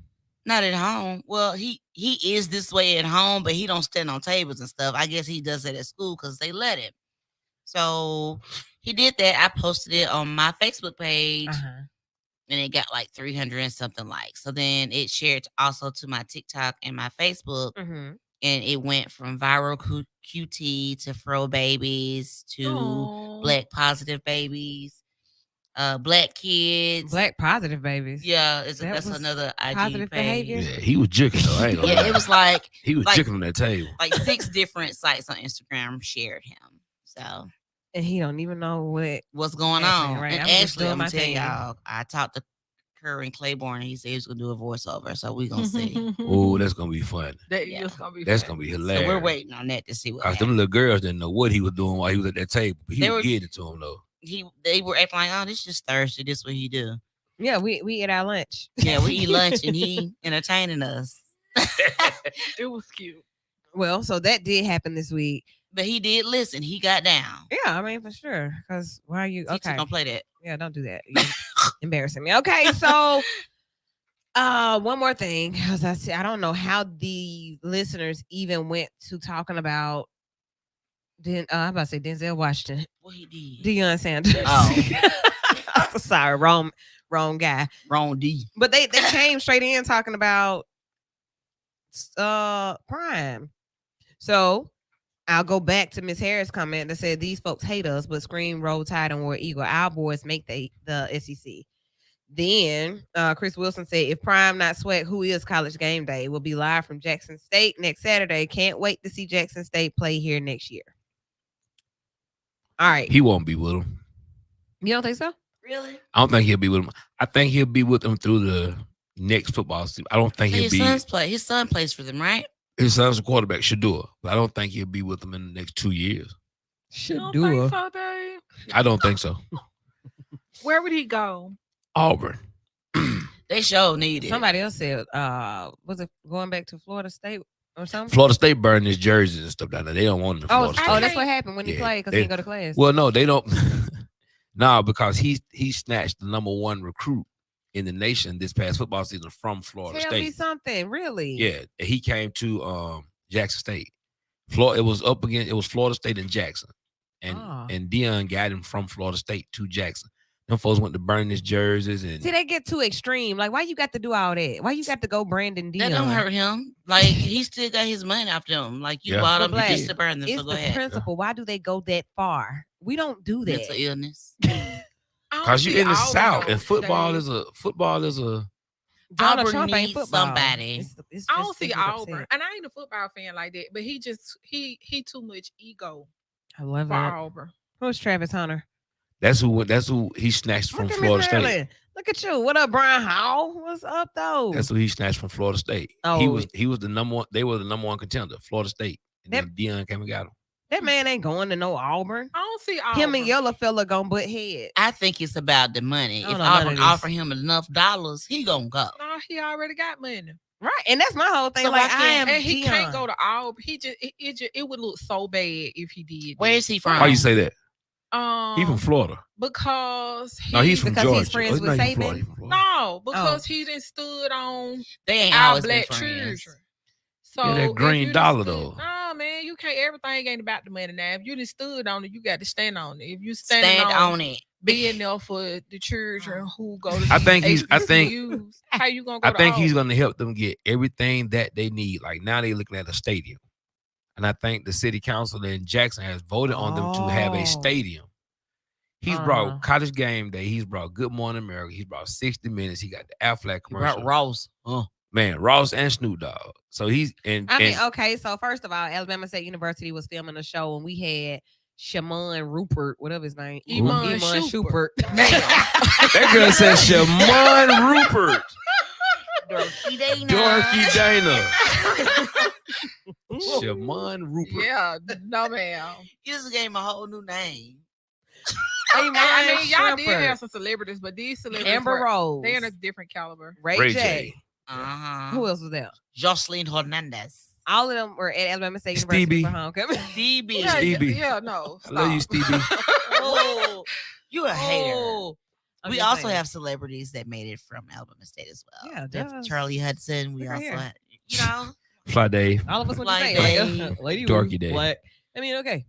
D: Not at home. Well, he is this way at home, but he don't stand on tables and stuff. I guess he does it at school because they let him. So he did that. I posted it on my Facebook page,
B: Uh-huh.
D: and it got like 300 and something likes. So then it shared also to my TikTok and my Facebook,
B: Mm-hmm.
D: and it went from viral QT to fro babies to
C: Aw.
D: black positive babies, black kids.
B: Black positive babies.
D: Yeah,
B: That
D: that's
B: was
D: another IG
B: positive
D: page.
B: behavior?
A: Yeah, he was jigging though. I ain't gonna
D: Yeah,
A: lie.
D: it was like
A: He was
D: like-
A: jigging on that table.
D: like 6 different sites on Instagram shared him. So
B: And he don't even know
D: what's going
B: happening,
D: on.
B: right?
D: And
B: I'm just
D: actually,
B: doing
D: I'm
B: my
D: gonna tell
B: thing.
D: y'all, I talked to Curry Claiborne, and he said he was gonna do a voiceover. So we gonna see.
A: Oh, that's gonna be fun.
C: That
D: Yeah.
C: is gonna be
A: That's
C: fun.
A: gonna be
D: So
A: hilarious.
D: we're waiting on that to see what
A: Cause them
D: happens.
A: little girls didn't know what he was doing while he was at that table. But he
D: They
A: was
D: were-
A: getting it to him though.
D: They were acting like, oh, this is just Thursday. This what he do.
B: Yeah, we eat our lunch.
D: Yeah, we eat lunch and he entertaining us.
C: It was cute.
B: Well, so that did happen this week.
D: But he did listen. He got down.
B: Yeah, I mean for sure. Because why are you
D: Teacher
B: okay?
D: gonna play that.
B: Yeah, don't do that. You're embarrassing me. Okay, so one more thing. As I said, I don't know how the listeners even went to talking about I'm about to say Denzel Washington.
D: What he did.
B: Deion Sanders.
D: Oh.
B: Sorry, wrong guy.
D: Wrong D.
B: But they came straight in talking about Prime. So I'll go back to Miss Harris' comment that said these folks hate us, but scream Roll Tide and War Eagle. Our boys make the SEC. Then Chris Wilson said, if Prime not Sweat, who is College Game Day? Will be live from Jackson State next Saturday. Can't wait to see Jackson State play here next year. All right.
A: He won't be with him.
B: You don't think so?
D: Really?
A: I don't think he'll be with him. I think he'll be with them through the next football season. I don't think he'll
D: His
A: be.
D: sons play. His son plays for them, right?
A: His son's a quarterback, Shador, but I don't think he'll be with them in the next 2 years.
C: You don't think so, Dave?
A: I don't think so.
C: Where would he go?
A: Auburn.
D: They sure need it.
B: Somebody else said, was it going back to Florida State or something?
A: Florida State burned his jerseys and stuff down there. They don't want him in Florida State.
B: That's what happened when he
A: Yeah,
B: played because
A: they-
B: he didn't go to class.
A: Well, no, they don't. No, because he snatched the #1 recruit in the nation this past football season from Florida
B: Tell
A: State.
B: me something, really?
A: Yeah, he came to Jackson State. It was Florida State and Jackson, and Deion got him from Florida State to Jackson. Them folks went to burn his jerseys and
B: See, they get too extreme. Like, why you got to do all that? Why you got to go Brandon Deion?
D: That don't hurt him. Like he still got his money off them. Like you
A: Yeah.
D: bought
B: But
D: them, he
B: Black,
D: gets to burn them.
B: It's
D: So go
B: the
D: ahead.
B: principle. Why do they go that far? We don't do that.
D: Mental illness.
A: because you're in the South and football is a
B: Donald
D: Auburn
B: Trump ain't
D: needs
B: football.
D: somebody.
B: It's
C: I don't
B: just
C: see
B: to get upset.
C: Auburn, and I ain't a football fan like that. But he too much ego
B: I love
C: for
B: that.
C: Auburn.
B: Who's Travis Hunter?
A: that's who he snatched from
B: Look at
A: Florida
B: Miss
A: State.
B: Maryland. Look at you. What up, Brian Howell? What's up, though?
A: That's who he snatched from Florida State.
B: Oh.
A: He was the #1. They were the #1 contender, Florida State. And then Deion came and got him.
B: That man ain't going to no Auburn.
C: I don't see Auburn.
B: Him and Yellow fella gonna butt head.
D: I think it's about the money.
B: I
D: If
B: don't know none of
D: Auburn
B: this.
D: offer him enough dollars, he gonna go.
C: No, he already got money.
B: Right. And that's my whole thing.
D: So
B: like,
D: why
B: I am
D: can't-
C: And he
B: Deion.
C: can't go to Auburn. It would look so bad if he did.
D: Where
C: that.
D: is he from?
A: Why you say that? He from
C: Um,
A: Florida.
C: because
A: No, he's from
B: because
A: Georgia.
B: he's friends
A: Oh, no,
B: with
A: he's from
B: Saban?
A: Florida. He's from Florida.
C: no, because he didn't stood on
D: They ain't
C: our
D: always been
C: black
D: friends.
C: children. So
A: Yeah, that
C: if
A: green
C: you done
A: dollar,
C: stood-
A: though.
C: No, man, you can't. Everything ain't about the money now. If you just stood on it, you got to stand on it. If you
D: Stand on it.
C: being there for the children who go to
A: I think he's- I think-
C: HBCUs, how you gonna go
A: I
C: to
A: think he's
C: Auburn?
A: going to help them get everything that they need. Like now they're looking at a stadium. And I think the city council in Jackson has voted on them to have
B: Oh.
A: a stadium. He's brought College Game Day. He's brought Good Morning America. He's brought 60 Minutes. He got the Aflac commercial.
D: Ross.
A: Man, Ross and Snoop Dogg. So he's and
B: I mean, okay, so first of all, Alabama State University was filming a show and we had Shaman Rupert, whatever his name,
C: Iman
B: Shupert.
A: that girl said Shaman Rupert. Dorky Dana. Shaman Rupert.
C: Yeah, no ma'am.
D: You just gave him a whole new name.
C: I mean, y'all did
B: Shumpert.
C: have some celebrities, but these celebrities
B: Amber
C: were,
B: Rose.
C: they're in a different caliber.
B: Ray,
A: Ray
B: J.
A: J.
D: Uh-huh.
B: Who else was there?
D: Jocelyn Hernandez.
B: All of them were at Alabama State
A: Stevie.
B: University for homecoming.
D: DB.
C: Yeah,
A: Stevie.
C: yeah, no.
A: I love you,
C: stop.
A: Stevie.
D: Oh, you a hater.
B: Oh, I'm
D: We
B: just
D: also
B: saying.
D: have celebrities that made it from Alabama State as well.
B: Yeah,
D: We have
B: does.
D: Charlie Hudson. We
B: Look right
D: also
B: here.
D: had, you know,
A: Fly Dave.
B: All of us went to
D: Like
B: say,
D: Dave.
B: Lady
A: Dorky
B: Wu,
A: Dave.
B: Black. I mean, okay.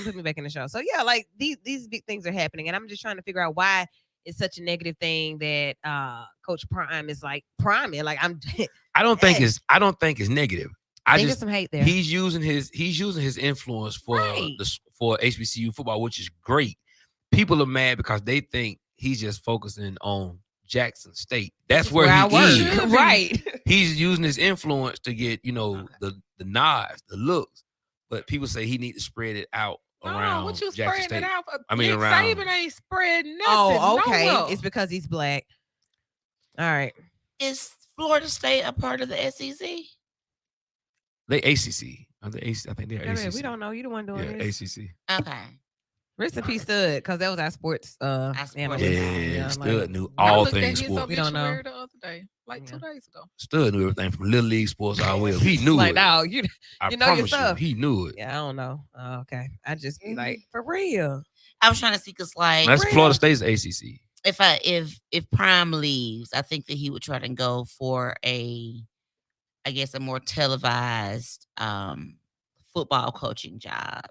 B: Put me back in the show. So yeah, like these big things are happening, and I'm just trying to figure out why it's such a negative thing that Coach Prime is like priming. Like I'm
A: I don't think it's negative. I
B: think there's
A: just
B: some hate there.
A: he's using his influence for
B: Right.
A: for HBCU football, which is great. People are mad because they think he's just focusing on Jackson State. That's where
B: I
A: he
B: work.
A: is.
B: Right.
A: He's using his influence to get the nods, the looks. But people say he need to spread it out around
C: what you
A: Jackson
C: spreading
A: State.
C: it out for?
A: I mean,
C: Nick
A: around.
C: Saban ain't spreading nothing.
B: Oh, okay.
C: nowhere.
B: It's because he's black. All right.
D: Is Florida State a part of the SEC?
A: They ACC. I think they're ACC.
B: We don't know. You the one doing
A: Yeah,
B: this.
A: ACC.
D: Okay.
B: Rest in peace, Stud, because that was our sports.
D: sports
B: analyst.
A: Yeah,
B: like,
A: Stud knew
C: I
A: all
C: looked at
A: things
C: his
A: sports.
B: We don't know.
C: obituary the other day, like 2 days ago.
A: Stud knew everything from Little League sports all the way up. He knew
B: like,
A: it.
B: no, you
A: I
B: you know your
A: promise
B: stuff.
A: he knew it.
B: Yeah, I don't know. Okay. I just be like, for real.
D: I was trying to see because like
A: That's
B: real.
A: Florida State's ACC.
D: if Prime leaves, I think that he would try to go for a more televised football coaching job.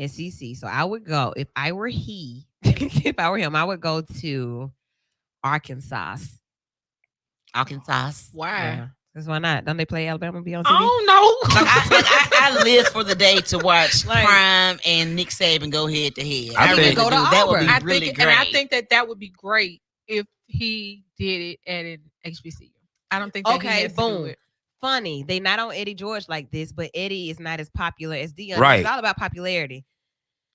B: SEC. So I would go if I were he. If I were him, I would go to Arkansas.
D: Arkansas.
C: Why?
B: Yeah. Because why not? Don't they play Alabama be on
C: I
B: TV?
C: don't know.
D: Like I live for the day to watch
B: Like-
D: Prime and Nick Saban go head to head.
A: I think-
B: go to
D: that would be
B: Auburn.
D: really
C: think,
D: great.
C: and I think that would be great if he did it at an HBCU. I don't think that he
B: Okay,
C: has to do
B: boom.
C: it.
B: Funny. They not on Eddie George like this, but Eddie is not as popular as Dion.
A: Right.
B: It's all about popularity.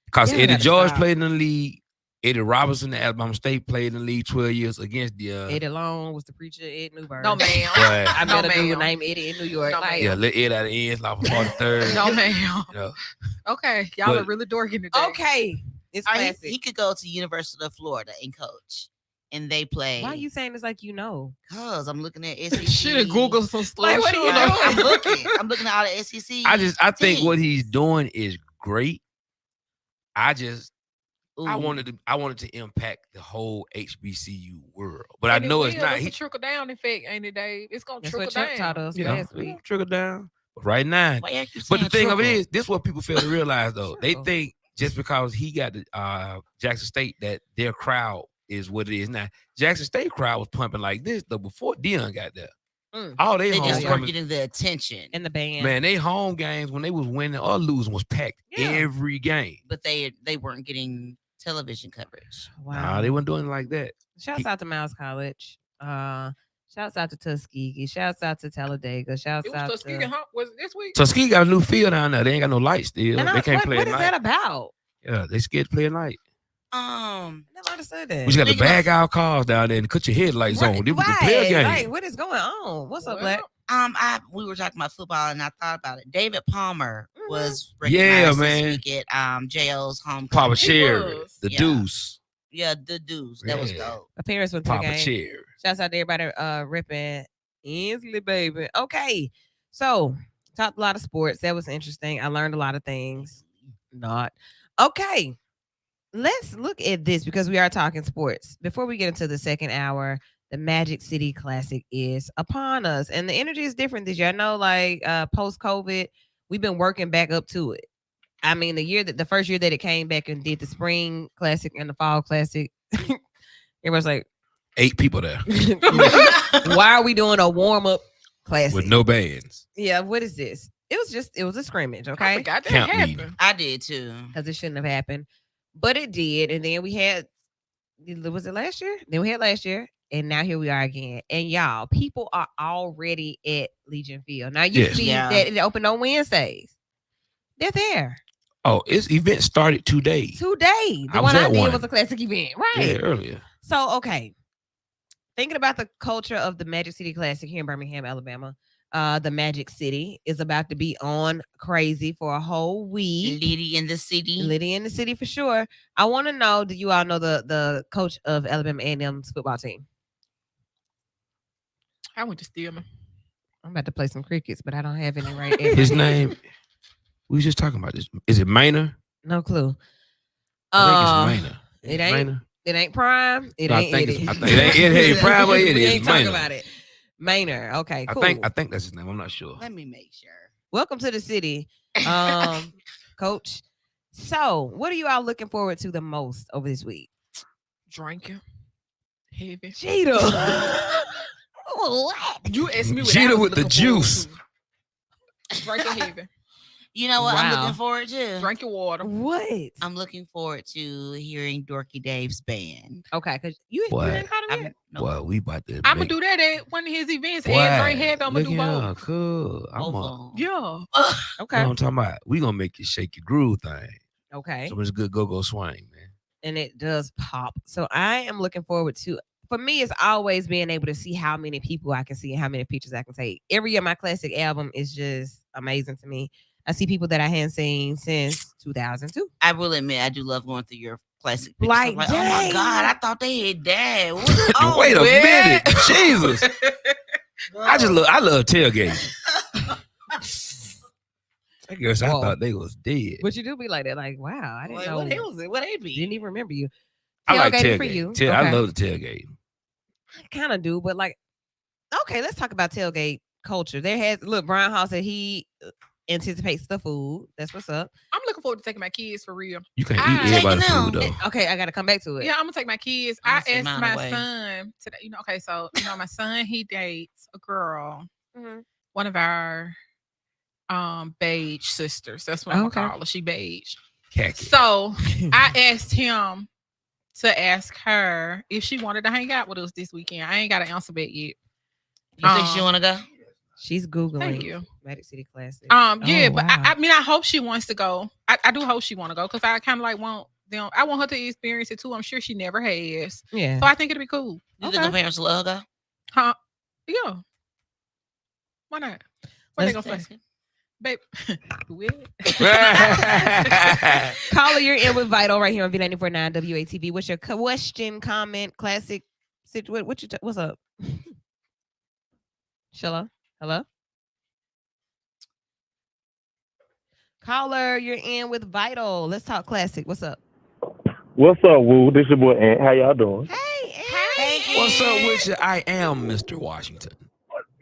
A: Because
B: Yeah, we
A: Eddie
B: gotta
A: George
B: stop.
A: played in the league. Eddie Robinson at Alabama State played in the league 12 years against the
B: Eddie Long was the preacher Ed Newberg.
C: No, ma'am.
A: But-
B: I
C: No,
B: met a dude
C: ma'am.
B: named Eddie in New York.
C: No,
B: like,
A: yeah, let Ed out of the ends, like for 43rd.
C: No, ma'am.
A: You know,
C: Okay, y'all are
A: But-
C: really dorking today.
B: okay. It's
D: Or
B: classic.
D: he could go to University of Florida and coach, and they play.
B: Why are you saying this like you know?
D: Cause I'm looking at SEC.
C: Should have Googled some stuff.
B: Like, what are you
C: Shoulda.
B: doing?
D: I'm looking at all the SEC.
A: I think what
D: teams.
A: he's doing is great. I
D: Ooh.
A: wanted to impact the whole HBCU world, but I
C: And it
A: know it's
C: will.
A: not.
C: It's
A: He
C: a trickle down effect, ain't it, Dave? It's gonna
B: That's
C: trickle
B: what Chuck
C: down.
B: taught us
A: you know,
B: last week.
A: trickle down. But right now,
D: Why you keep
A: but the
D: saying
A: thing of it
D: trickle?
A: is, this is what people fail to realize though. They
B: Trickle.
A: think just because he got the Jackson State that their crowd is what it is now. Jackson State crowd was pumping like this though before Dion got there.
B: Mm.
A: All they
D: they just weren't
A: homecoming,
D: getting the attention,
B: And the band.
A: man, they home games when they was winning or losing was packed
B: Yeah.
A: every game.
D: but they weren't getting television coverage.
B: Wow.
A: Nah, they weren't doing it like that.
B: Shouts out to Miles College. Shouts out to Tuskegee. Shouts out to Talladega. Shouts
C: It was
B: out
C: Tuskegee,
B: to.
C: huh? Was it this week?
A: Tuskegee got a new field down there. They ain't got no lights still.
B: And
A: They can't play
B: what
A: at
B: is
A: night.
B: that about?
A: Yeah, they scared to play at night.
B: Never understood that.
A: We just got to
D: Speaking of-
A: bag our cars down there and cut your headlights
B: Right,
A: on. Then we can play a
B: right,
A: game.
B: right. What is going on? What's up, Black?
D: We were talking about football, and I thought about it. David Palmer
B: Mhm.
D: was
A: Yeah,
D: recognized
A: man.
D: this week at JL's homecoming.
A: Papa
C: He
A: Cherry,
C: was.
A: the
D: Yeah.
A: Deuce,
D: Yeah, the dudes. That was
A: Yeah.
D: dope.
B: My parents went to the
A: Papa
B: game.
A: Cherry.
B: Shouts out to everybody ripping Inslee, baby. Okay. So talked a lot of sports. That was interesting. I learned a lot of things. Not. Okay. Let's look at this because we are talking sports. Before we get into the second hour, the Magic City Classic is upon us. And the energy is different this year. I know, like post-COVID, we've been working back up to it. I mean, the first year that it came back and did the spring classic and the fall classic, everyone's like,
A: 8 people there
B: why are we doing a warm-up classic?
A: with no bands.
B: Yeah, what is this? It was a scrimmage,
C: I
B: okay?
C: forgot that
A: Camp
C: happened.
A: meeting.
D: I did too.
B: Because it shouldn't have happened. But it did. And then we had, was it last year? Then we had last year. And now here we are again. And y'all, people are already at Legion Field. Now,
A: Yes.
B: usually
D: Yeah.
B: that it open on Wednesdays. They're there
A: Oh, its event started today.
B: today. The
A: I was
B: one I
A: at
B: did
A: one.
B: was a classic event. Right.
A: Yeah, earlier.
B: So, okay. Thinking about the culture of the Magic City Classic here in Birmingham, Alabama, the Magic City is about to be on crazy for a whole week.
D: Liddy in the city.
B: Liddy in the city for sure. I want to know, do you all know the coach of Alabama A&M's football team?
C: I went to Stillman.
B: I'm about to play some crickets, but I don't have any right.
A: His name, we was just talking about this. Is it Maynard?
B: No clue.
A: I think it's Maynard.
B: it ain't-
A: Maynard?
B: It ain't Prime. It
A: No, I
B: ain't
A: think
B: Eddie.
A: it's- I think it ain't- it ain't Prime or Eddie,
B: We
A: it's
B: ain't talking
A: Maynard.
B: about it. Maynard. Okay, cool.
A: I think that's his name. I'm not sure.
D: Let me make sure.
B: Welcome to the city, coach. So, what are you all looking forward to the most over this week?
C: Drinking. Heavy.
B: Cheetah. What?
C: You asked me what
A: Cheetah
C: I was
A: with the
C: looking forward
A: juice.
C: to. Drinking heavy.
D: You know what I'm
B: Wow.
D: looking forward to?
C: Drinking water.
B: What?
D: I'm looking forward to hearing Dorky Dave's band.
B: Okay, because you
A: Boy,
B: didn't call him
D: I'm,
B: yet.
D: no,
A: Boy, we about to.
C: I'm gonna
A: make-
C: do that at one of his events.
A: Boy,
C: And drink heavy. I'm gonna
A: look
C: do
A: here,
C: both.
A: cool. I'm
D: both
A: on.
D: of 'em.
C: Yeah.
A: You know
B: Okay.
A: what I'm talking about? We gonna make you shake your groove thing.
B: Okay.
A: So it's a good go swing, man.
B: And it does pop. So I am looking forward to. For me, it's always being able to see how many people I can see and how many pictures I can take. Every year, my classic album is just amazing to me. I see people that I hadn't seen since 2002.
D: I will admit, I do love going through your classic pictures.
B: Like,
D: I'm like, oh my God, I thought they had died.
A: Wait a minute, Jesus! I love tailgating. I guess I thought they was dead.
B: But you do be like that, like, wow, I didn't know.
D: What was it? What they be?
B: Didn't even remember you.
A: I like tailgating.
B: For you.
A: I love the tailgate.
B: I kind of do, but like, okay, let's talk about tailgate culture. Brian Hall said he anticipates the food. That's what's up.
C: I'm looking forward to taking my kids for real.
A: You can't eat everybody's food though.
B: Okay, I got to come back to it.
C: Yeah, I'm gonna take my kids. I asked my son today. Okay, so my son, he dates a girl, one of our beige sisters. That's what I'm gonna call her. She beige.
A: Khaki.
C: So I asked him to ask her if she wanted to hang out with us this weekend. I ain't got an answer back yet.
D: You think she want to go?
B: She's Googling.
C: Thank you.
B: Magic City Classic.
C: Yeah, but
B: wow.
C: I mean, I hope she wants to go. I do hope she want to go because I kind of like want them. I want her to experience it too. I'm sure she never has.
B: Yeah.
C: So I think it'll be cool.
D: You think her parents will let her go?
C: Huh? Yeah. Why not? What they gonna say? Babe,
B: Caller, you're in with Vital right here on V94.9 WATV. What's your question, comment, classic? What's up? Sheila? Hello? Caller, you're in with Vital. Let's talk classic. What's up?
F: What's up, Woo? This your boy Ant. How y'all doing?
B: Hey.
A: What's up with you? I am Mr. Washington.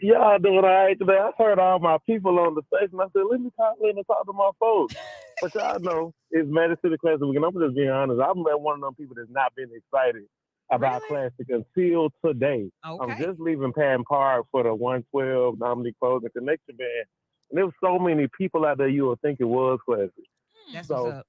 F: Y'all doing all right today? I heard all my people on the station. I said, let me talk to my folks. But y'all know it's Magic City Classic Week, and I'm just being honest. I'm one of them people that's not been excited about Classic until today.
B: Okay.
F: I'm just leaving Patton Park for the 112 Dominique Closing Connection Band. And there was so many people out there you would think it was Classic.
B: That's what's up.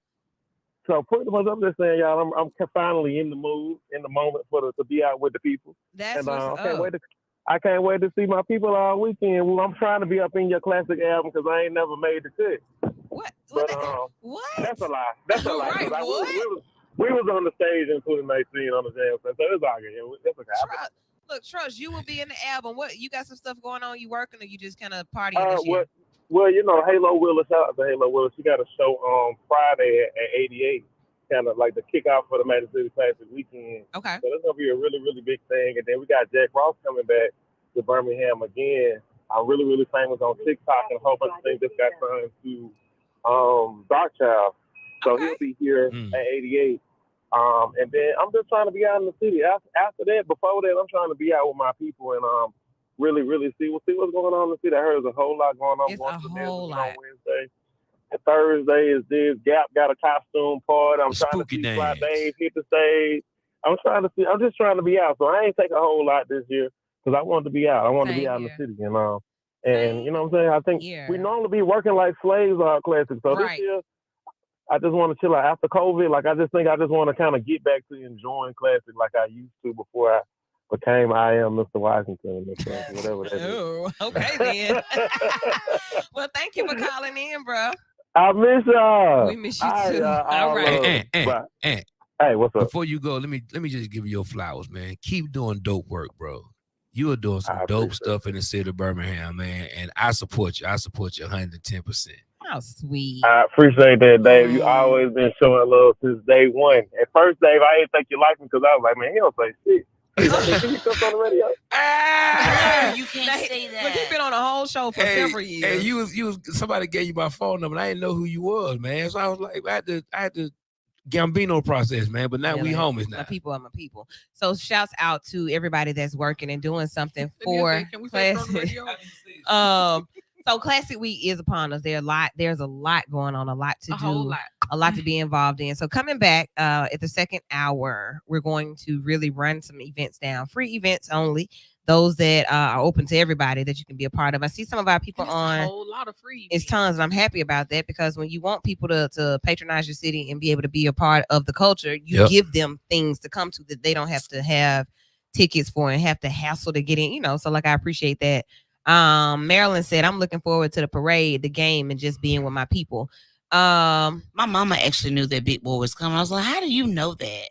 F: So pretty much I'm just saying, y'all, I'm finally in the mood, in the moment to be out with the people.
B: That's what's up.
F: I can't wait to see my people all weekend. Well, I'm trying to be up in your classic album because I ain't never made the cut.
B: What?
F: But,
B: what?
F: That's a lie. That's a lie.
B: Right,
F: we was on the stage in 2019 on the jam, so it's all good. It's okay.
B: Look, Trust, you will be in the album. What? You got some stuff going on? You working or you just kind of partying this year?
F: Well, Halo Willis, shout out to Halo Willis. She got a show on Friday at 88. Kind of like the kickoff for the Magic City Classic weekend.
B: Okay.
F: So that's going to be a really, really big thing. And then we got Jack Ross coming back to Birmingham again. I'm really, really famous on TikTok and a whole bunch of things just got signed to Darkchild. So he'll be here at 88. And then I'm just trying to be out in the city. After that, before that, I'm trying to be out with my people and really, really see what's going on in the city. I heard there's a whole lot going on.
B: It's a whole lot.
F: On Wednesday. Thursday is this. Gap got a costume party. I'm trying to see Fly Dave hit the stage. I'm just trying to be out. So I ain't take a whole lot this year because I wanted to be out. I wanted to be out in the city, and you know what I'm saying? I think we normally be working like slaves on Classic. So this year, I just want to chill out after COVID. Like I just want to kind of get back to enjoying Classic like I used to before I became I am Mr. Washington, whatever that is.
B: Oh, okay then. Well, thank you for calling in, bro.
F: I miss y'all.
B: We miss you too. All right.
F: Hey, what's up?
A: Before you go, let me just give you your flowers, man. Keep doing dope work, bro. You are doing some dope stuff in the city of Birmingham, man. And I support you. I support you 110%.
B: How sweet.
F: I appreciate that, Dave. You always been showing love since day one. At first, Dave, I didn't think you liked me because I was like, man, he don't say shit. Can you come on the radio?
D: You can't say that.
B: Look, you've been on a whole show for several years.
A: Hey, you was somebody gave you my phone number. And I didn't know who you was, man. So I was like, I had to Gambino process, man. But now we homies now.
B: My people are my people. So shouts out to everybody that's working and doing something for Classic. So Classic Week is upon us. There's a lot going on, a lot to do, a lot to be involved in. So coming back at the second hour, we're going to really run some events down, free events only. Those that are open to everybody that you can be a part of. I see some of our people on.
C: A whole lot of free.
B: It's tons, and I'm happy about that because when you want people to patronize your city and be able to be a part of the culture, you give them things to come to that they don't have to have tickets for and have to hassle to get in. So like I appreciate that. Marilyn said, I'm looking forward to the parade, the game, and just being with my people.
D: My mama actually knew that Big Boy was coming. I was like, how do you know that?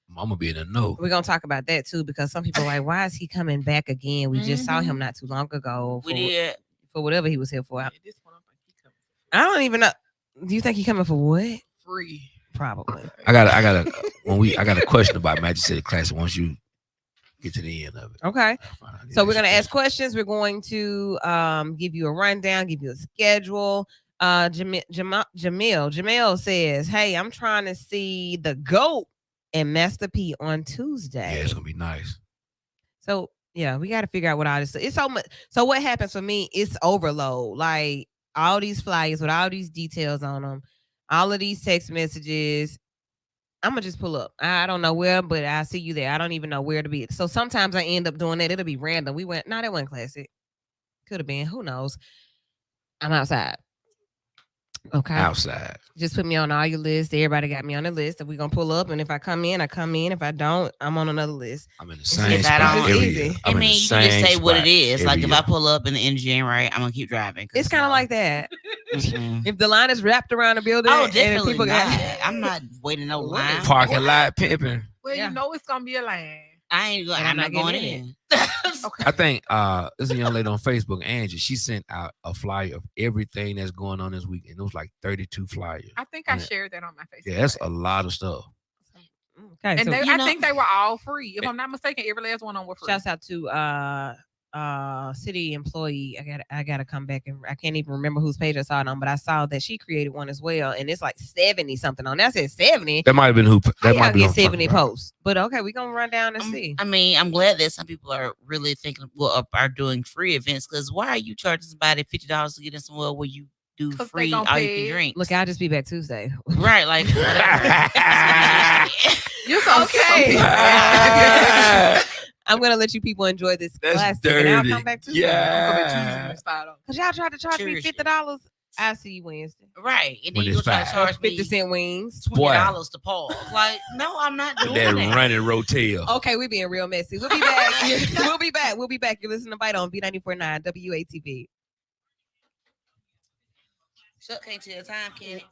A: Mama be in the know.
B: We're gonna talk about that too because some people are like, why is he coming back again? We just saw him not too long ago.
D: We did.
B: For whatever he was here for. I don't even know. Do you think he coming for what?
C: Free.
B: Probably.
A: I got a question about Magic City Classic once you get to the end of it.
B: Okay. So we're gonna ask questions. We're going to give you a rundown, give you a schedule. Jamil says, "Hey, I'm trying to see the GOAT and Master P on Tuesday.
A: Yeah, it's gonna be nice.
B: So yeah, we got to figure out what all this. It's so much. So what happens for me? It's overload. Like all these flyers with all these details on them, all of these text messages. I'm gonna just pull up. I don't know where, but I see you there. I don't even know where to be. So sometimes I end up doing that. It'll be random. That wasn't classic. Could have been. Who knows? I'm outside. Okay.
A: Outside.
B: Just put me on all your lists. Everybody got me on the list. If we're gonna pull up, and if I come in, I come in. If I don't, I'm on another list.
A: I'm in the same spot
B: every year.
D: I mean, you can just say what it is. Like if I pull up in the end of January, I'm gonna keep driving.
B: It's kind of like that. If the line is wrapped around the building,
D: definitely people I'm not waiting no line.
A: Parking lot pimping.
C: Well, you know it's gonna be a line.
D: I ain't going. I'm not going in.
C: Okay.
A: I think there's a young lady on Facebook, Angie. She sent out a flyer of everything that's going on this weekend. It was like 32 flyers.
C: I think I shared that on my Facebook.
A: Yeah, that's a lot of stuff.
B: Okay,
C: and I think they were all free. If I'm not mistaken, every last one of them were free.
B: Shouts out to city employee. I gotta come back, and I can't even remember whose page I saw it on, but I saw that she created one as well, and it's like 70 something on that. Said 70.
A: That might have been who. That might be
B: 70 posts. But okay, we're gonna run down and see.
D: I mean, I'm glad that some people are really thinking, are doing free events. Because why are you charging somebody $50 to get in somewhere where you do free all you can drink?
B: Look, I'll just be back Tuesday.
D: Right, like
B: you're so okay. I'm gonna let you people enjoy this classic, and I'll come back Tuesday.
A: Yeah,
B: because y'all tried to charge me $50. I'll see you Wednesday.
D: Right, and then you try to charge me
B: 50-cent wings,
D: $20 to pause. Like, no, I'm not doing that.
A: Running rotel.
B: Okay, we're being real messy. We'll be back. We'll be back. You're listening to Bite on B94.9 WATV.
D: Chuck can't tell time, Kenny.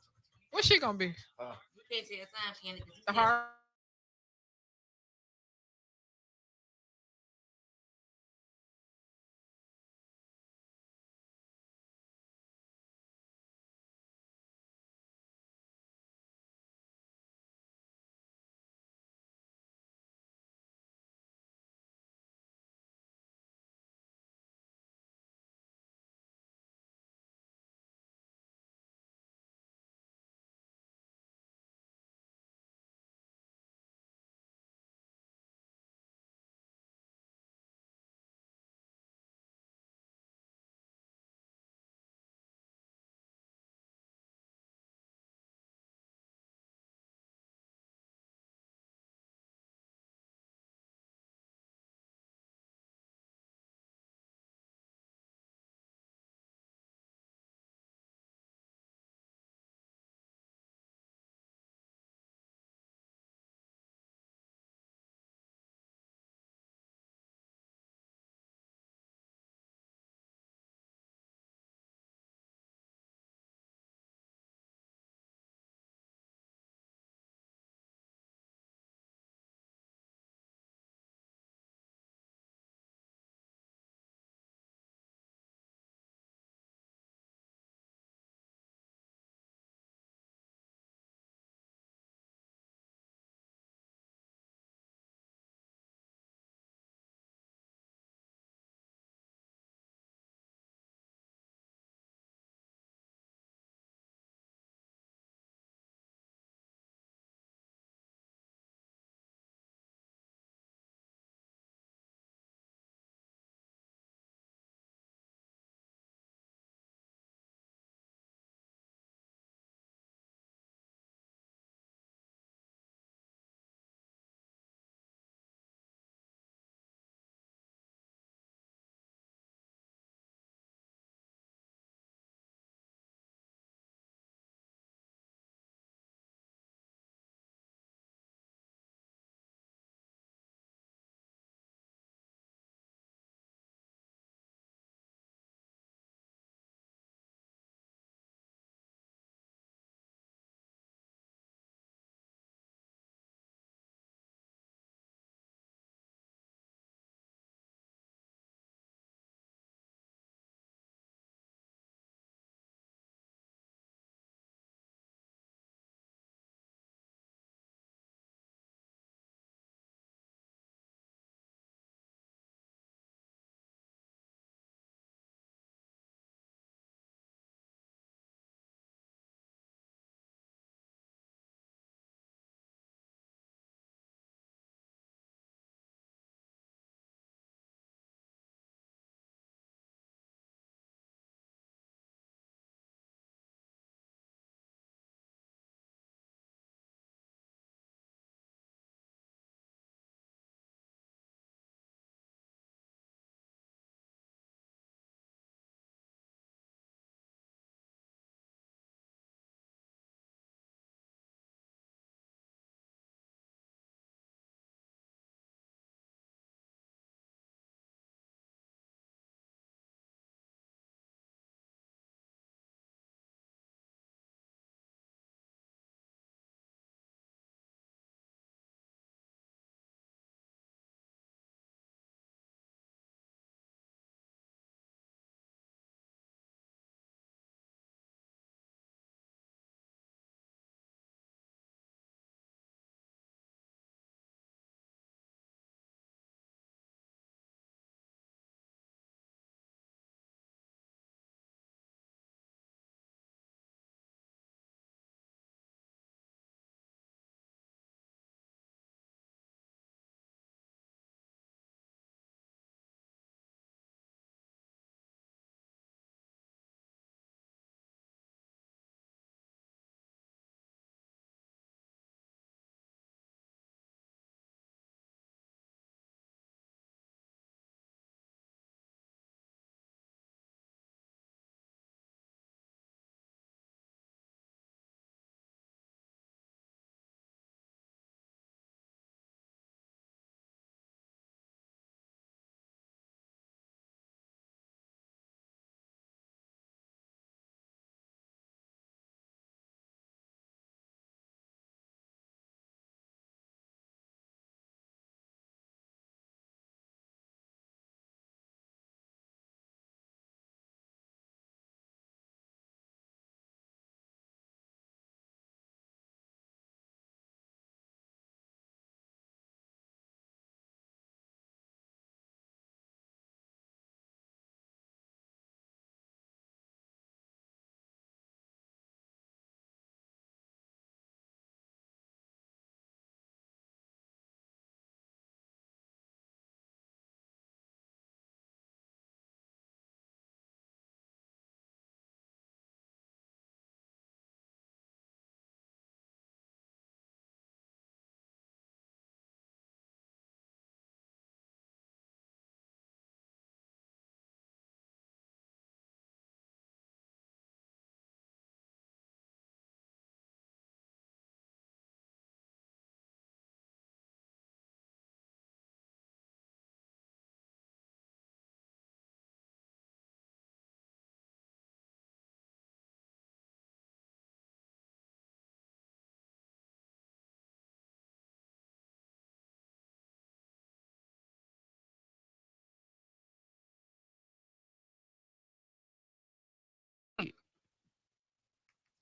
C: What's she gonna be?
D: You can't tell time, Kenny.
C: The hard.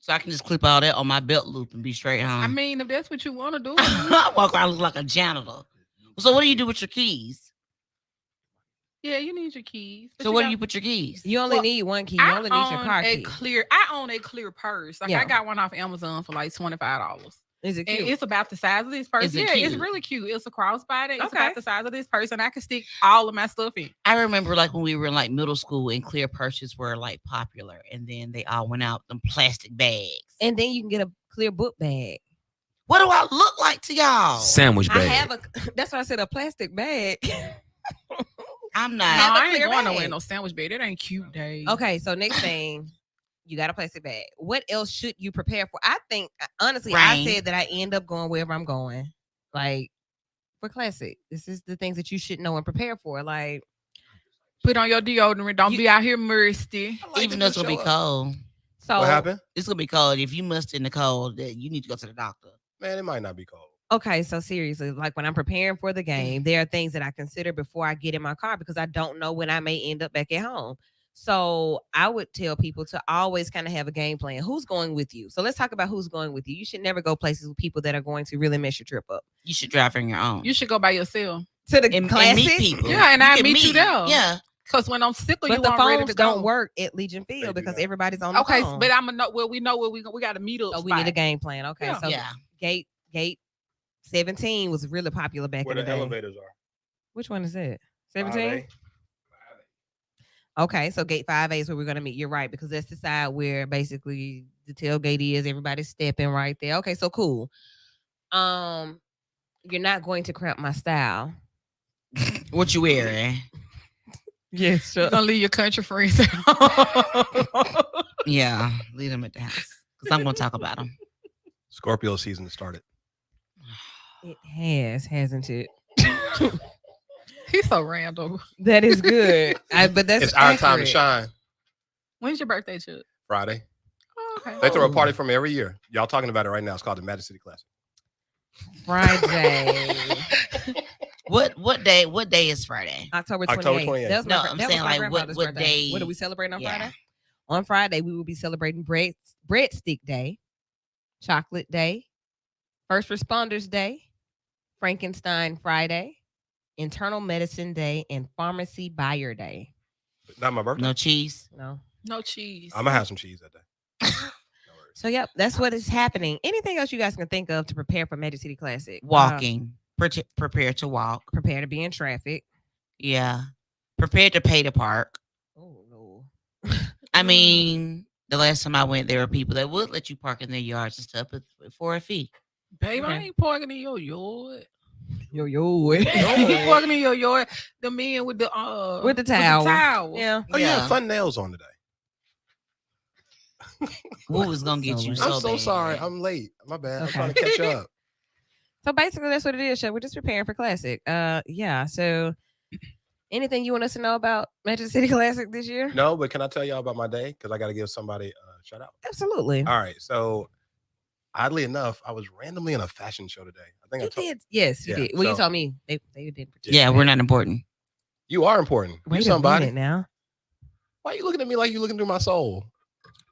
D: So I can just clip all that on my belt loop and be straight home.
C: I mean, if that's what you want to do.
D: I walk around look like a janitor. So what do you do with your keys?
C: Yeah, you need your keys.
D: So where do you put your keys?
B: You only need one key. You only need your car key.
C: I own a clear purse. Like I got one off Amazon for like $25.
B: Is it cute?
C: And it's about the size of this purse. Yeah, it's really cute. It's a crossbody. It's
B: Okay.
C: about the size of this purse, and I can stick all of my stuff in.
D: I remember like when we were in like middle school and clear purses were like popular, and then they all went out them plastic bags.
B: And then you can get a clear book bag.
D: What do I look like to y'all?
A: Sandwich bag.
B: I have a. That's why I said a plastic bag.
D: I'm
C: No,
D: not.
B: have a
C: I ain't
B: clear
C: going
B: bag.
C: nowhere no sandwich bag. That ain't cute, Dave.
B: Okay, so next thing, you got a plastic bag. What else should you prepare for? I think honestly, I
D: Rain.
B: said that I end up going wherever I'm going. Like for classic, this is the things that you should know and prepare for. Like
C: Put on your deodorant. Don't be out here musty.
D: Even though it's gonna be cold.
B: so.
G: What happened?
D: It's gonna be cold. If you must in the cold, that you need to go to the doctor.
G: Man, it might not be cold.
B: Okay, so seriously, like when I'm preparing for the game, there are things that I consider before I get in my car because I don't know when I may end up back at home. So I would tell people to always kind of have a game plan. Who's going with you? So let's talk about who's going with you. You should never go places with people that are going to really mess your trip up.
D: You should drive on your own.
C: You should go by yourself.
B: To the
D: and
B: classic,
D: meet people.
C: Yeah, and
D: You
C: I
D: can
C: meet you there.
D: Yeah.
C: Because when I'm sick of
B: but
C: you,
B: the
C: I'm ready
B: phones
C: to go.
B: don't work at Legion
G: They
B: Field
G: do
B: because
G: not.
B: everybody's on the
C: Okay,
B: phone.
C: but I'm gonna know where we got to meet up.
B: So we need a
C: spot.
B: game plan. Okay,
C: Yeah.
B: so
D: Yeah.
B: gate 17 was really popular back
G: Where
B: in the
G: the
B: day.
G: elevators are.
B: Which one is it? 17.
G: 5A.
B: Okay, so gate 5A is where we're gonna meet. You're right, because that's the side where basically the tailgate is. Everybody's stepping right there. Okay, so cool. You're not going to cramp my style.
D: What you wearing?
B: Yes,
C: You're gonna leave your country friends at home.
D: Yeah, leave them at the house because I'm gonna talk about them.
G: Scorpio season has started.
B: It has, hasn't it?
C: He's so random.
B: That is good. But that's
G: It's our time to
B: accurate.
G: shine.
C: When's your birthday, Chuck?
G: Friday.
C: Oh, okay.
G: They throw a party for me every year. Y'all talking about it right now. It's called the Magic City Classic.
B: Friday,
D: What day is Friday?
B: October 28th.
G: October 28th.
B: That was
D: No,
B: my,
D: I'm
B: that was
D: saying,
B: my
D: like,
B: grandfather's
D: what
B: birthday.
D: day-
B: What are we celebrating on
D: Yeah.
B: Friday? On Friday, we will be celebrating breadstick day, chocolate day, first responders day, Frankenstein Friday, internal medicine day, and pharmacy buyer day.
G: Not my birthday.
D: No cheese.
B: No.
C: No cheese.
G: I'm gonna have some cheese that day. No worries.
B: So yep, that's what is happening. Anything else you guys can think of to prepare for Magic City Classic?
D: Walking. Prepare to walk.
B: Prepare to be in traffic.
D: Yeah. Prepare to pay to park.
B: Oh no.
D: I mean, the last time I went, there were people that would let you park in their yards and stuff but for a fee.
C: Babe, I
B: Okay.
C: ain't parking in your yard.
B: Yo.
C: You parking in your yard. The men with the
B: With the towel.
C: towel.
B: Yeah.
G: Oh yeah,
D: Yeah.
G: fun nails on today.
D: What was gonna get you
B: So
D: so
G: I'm so
D: bad?
G: sorry. I'm late. My bad. I'm
B: Okay.
G: trying to catch up.
B: So basically, that's what it is. Show we're just preparing for Classic. Yeah. So, anything you want us to know about Magic City Classic this year?
G: No, but can I tell y'all about my day? Because I got to give somebody a shout out.
B: Absolutely.
G: All right. So, oddly enough, I was randomly in a fashion show today. I think I
B: You
G: told
B: did. Yes, you
G: Yeah,
B: did. Well, you
G: so-
B: told me they didn't.
D: Yeah, we're not important.
G: you are important.
B: Wait
G: You
B: a
G: somebody.
B: minute now.
G: Why are you looking at me like you looking through my soul?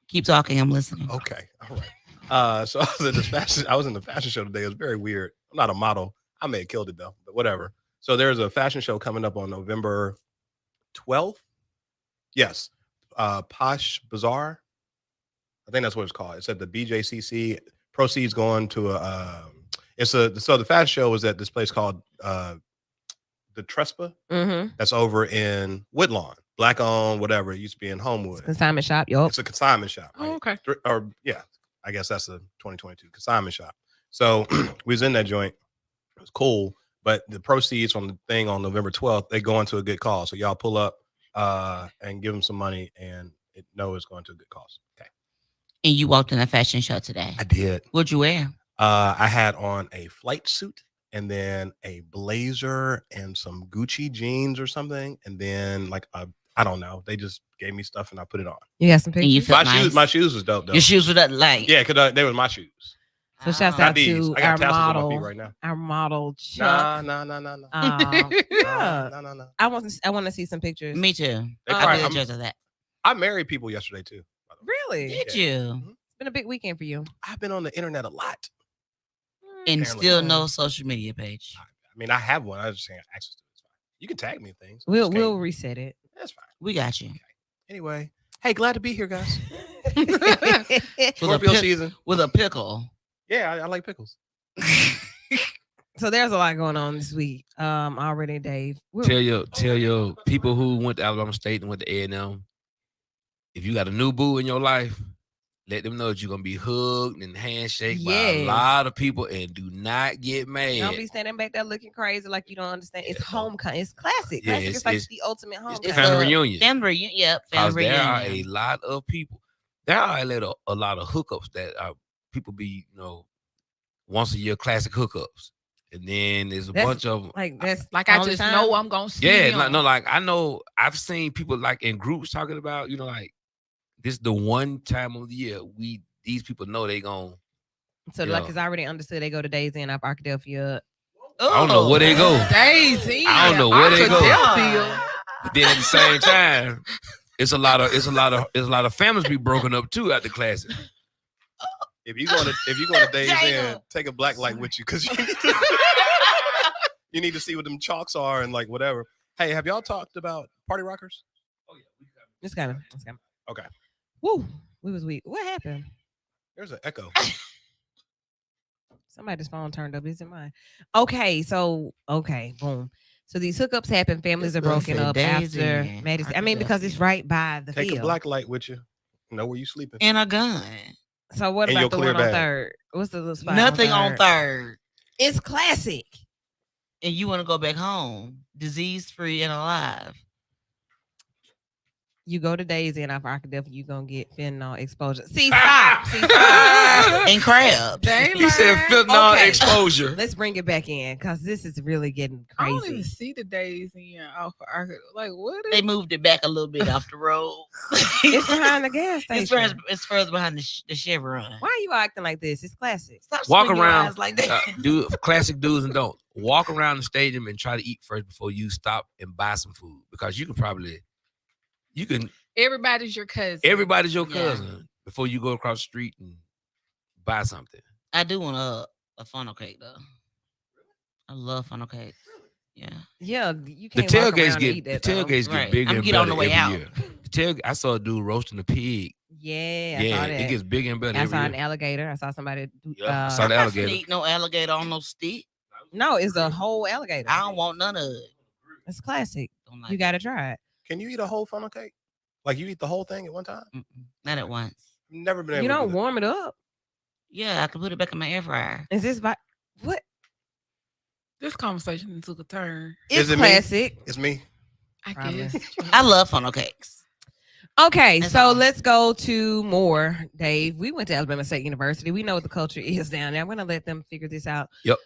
D: Keep talking. I'm listening.
G: Okay. All right. So I was in this fashion. I was in the fashion show today. It was very weird. I'm not a model. I may have killed it though, but whatever. So there's a fashion show coming up on November 12th. Yes. Posh Bazaar. I think that's what it's called. It's at the BJCC. Proceeds going to so the fashion show was at this place called the Trespa.
B: Mm-hmm.
G: That's over in Woodlawn. Black owned, whatever. It used to be in Homewood.
B: Consignment shop. Yup.
G: It's a consignment shop. Right?
C: Oh, okay.
G: Or yeah, I guess that's a 2022 consignment shop. So we was in that joint. It was cool, but the proceeds from the thing on November 12th, they go into a good cause. So y'all pull up and give them some money, and know it's going to a good cause. Okay,
D: And you walked in a fashion show today.
G: I did.
D: What'd you wear?
G: I had on a flight suit and then a blazer and some Gucci jeans or something, and then like I don't know. They just gave me stuff and I put it on.
B: You got some
D: And you
B: pictures.
D: felt
G: My
D: nice.
G: my shoes was dope though.
D: Your shoes were that light.
G: Yeah, because they were my shoes.
B: So shouts
G: Not
B: out
G: these.
B: to
G: I got
B: our
G: tassels on my
B: model.
G: feet right now.
B: Our model Chuck.
G: Nah.
B: Yeah.
G: No.
B: I want to see some pictures.
D: Me too.
G: They
D: I'll
G: probably-
D: be the
G: I'm-
D: judge of that.
G: I married people yesterday too. by the way.
B: Really?
D: Did
G: Yeah.
D: you?
G: Mhm.
B: It's been a big weekend for you.
G: I've been on the internet a lot.
D: And
G: Apparently.
D: still no social media page.
G: I mean, I have one. I was just saying access to it. It's fine. You can tag me in things.
B: We'll reset it.
G: That's fine.
D: We got you.
G: Okay. Anyway, hey, glad to be here, guys.
D: With
G: Scorpio season.
D: with a pickle.
G: Yeah, I like pickles.
B: So there's a lot going on this week. Already, Dave.
A: Tell your people who went to Alabama State and went to A&M, if you got a new boo in your life, let them know that you're gonna be hugged and handshake by a lot of people, and do not get mad.
B: Don't be standing back there looking crazy like you don't understand. It's homecoming. It's classic.
A: Yeah,
B: Classic is like the ultimate homecoming.
A: It's family reunion.
D: Family reunion. Yep. Family
A: There
D: reunion.
A: are a lot of people. There are a lot of hookups that people be, once a year classic hookups. And then there's a bunch of
B: like that's
C: like I just know I'm gonna see.
A: Yeah, like I know I've seen people like in groups talking about, like this is the one time of the year these people know they gonna.
B: So like it's already understood they go to Days Inn of Arkadelphia.
A: I don't know where they go.
C: Days Inn.
A: I don't know where they go.
C: Arkadelphia.
A: But then at the same time, it's a lot of families be broken up too at the classic.
G: If you going to Days Inn, take a black light with you, because you need to see what them chalks are and like whatever. Hey, have y'all talked about Party Rockers?
B: Oh yeah, it's coming.
G: Okay.
B: Woo, we was weak. What happened?
G: There's an echo.
B: Somebody's phone turned up. Is it mine? Okay, boom. So these hookups happen. Families are broken up after marriage. I mean, because it's right by the field.
G: Take a black light with you. Know where you sleeping.
D: And a gun.
B: So what
G: and
B: about the one
G: bag.
B: on Third? What's the little spot?
D: Nothing on Third.
B: It's classic.
D: And you want to go back home, disease free and alive.
B: You go to Days Inn off Arkadelphia, you're gonna get fentanyl exposure. See, stop.
D: And crabs.
A: He said fentanyl exposure.
B: Let's bring it back in because this is really getting
C: I don't even
B: crazy.
C: see the Days Inn off of Arkadelphia. Like what?
D: They moved it back a little bit off the road.
B: It's behind the gas station.
D: It's further behind the Chevron.
B: Why are you acting like this? It's classic.
D: Stop
A: Walk
D: swinging your
A: around
D: eyes like that.
A: do classic do's and don't. Walk around the stadium and try to eat first before you stop and buy some food, because you can.
C: Everybody's your cousin.
A: Everybody's your cousin before you go across the street and buy something.
D: I do want a funnel cake though. I love funnel cakes. Yeah.
B: Yeah, you
A: The
B: can't walk
A: tailgates
B: around and eat that,
A: get
D: Right.
A: bigger
D: I'm
A: and
D: get
A: better
D: on the way
A: every
D: out.
A: year. I saw a dude roasting a pig.
B: Yeah, I
A: Yeah,
B: saw that.
A: it gets bigger and better
B: I
A: every
B: saw
A: year.
B: an alligator. I saw somebody.
A: Yeah, I saw the
D: I
A: alligator.
D: don't eat no alligator on no stick.
B: No, it's a whole alligator.
D: I don't want none of it.
B: It's classic.
D: Don't like
B: You got to try it.
G: Can you eat a whole funnel cake? Like you eat the whole thing at one time?
D: Not at once.
G: Never been able
B: You
G: to
B: don't
G: do that.
B: warm it up.
D: Yeah, I can put it back in my air fryer.
B: Is this what?
C: This conversation took a turn.
B: It's
G: Is it me?
B: classic.
G: It's me.
C: I
B: Probably.
C: guess.
D: I love funnel cakes.
B: Okay,
D: That's
B: so
D: all.
B: let's go to more, Dave. We went to Alabama State University. We know what the culture is down there. I'm going to let them figure this out.
A: Yep.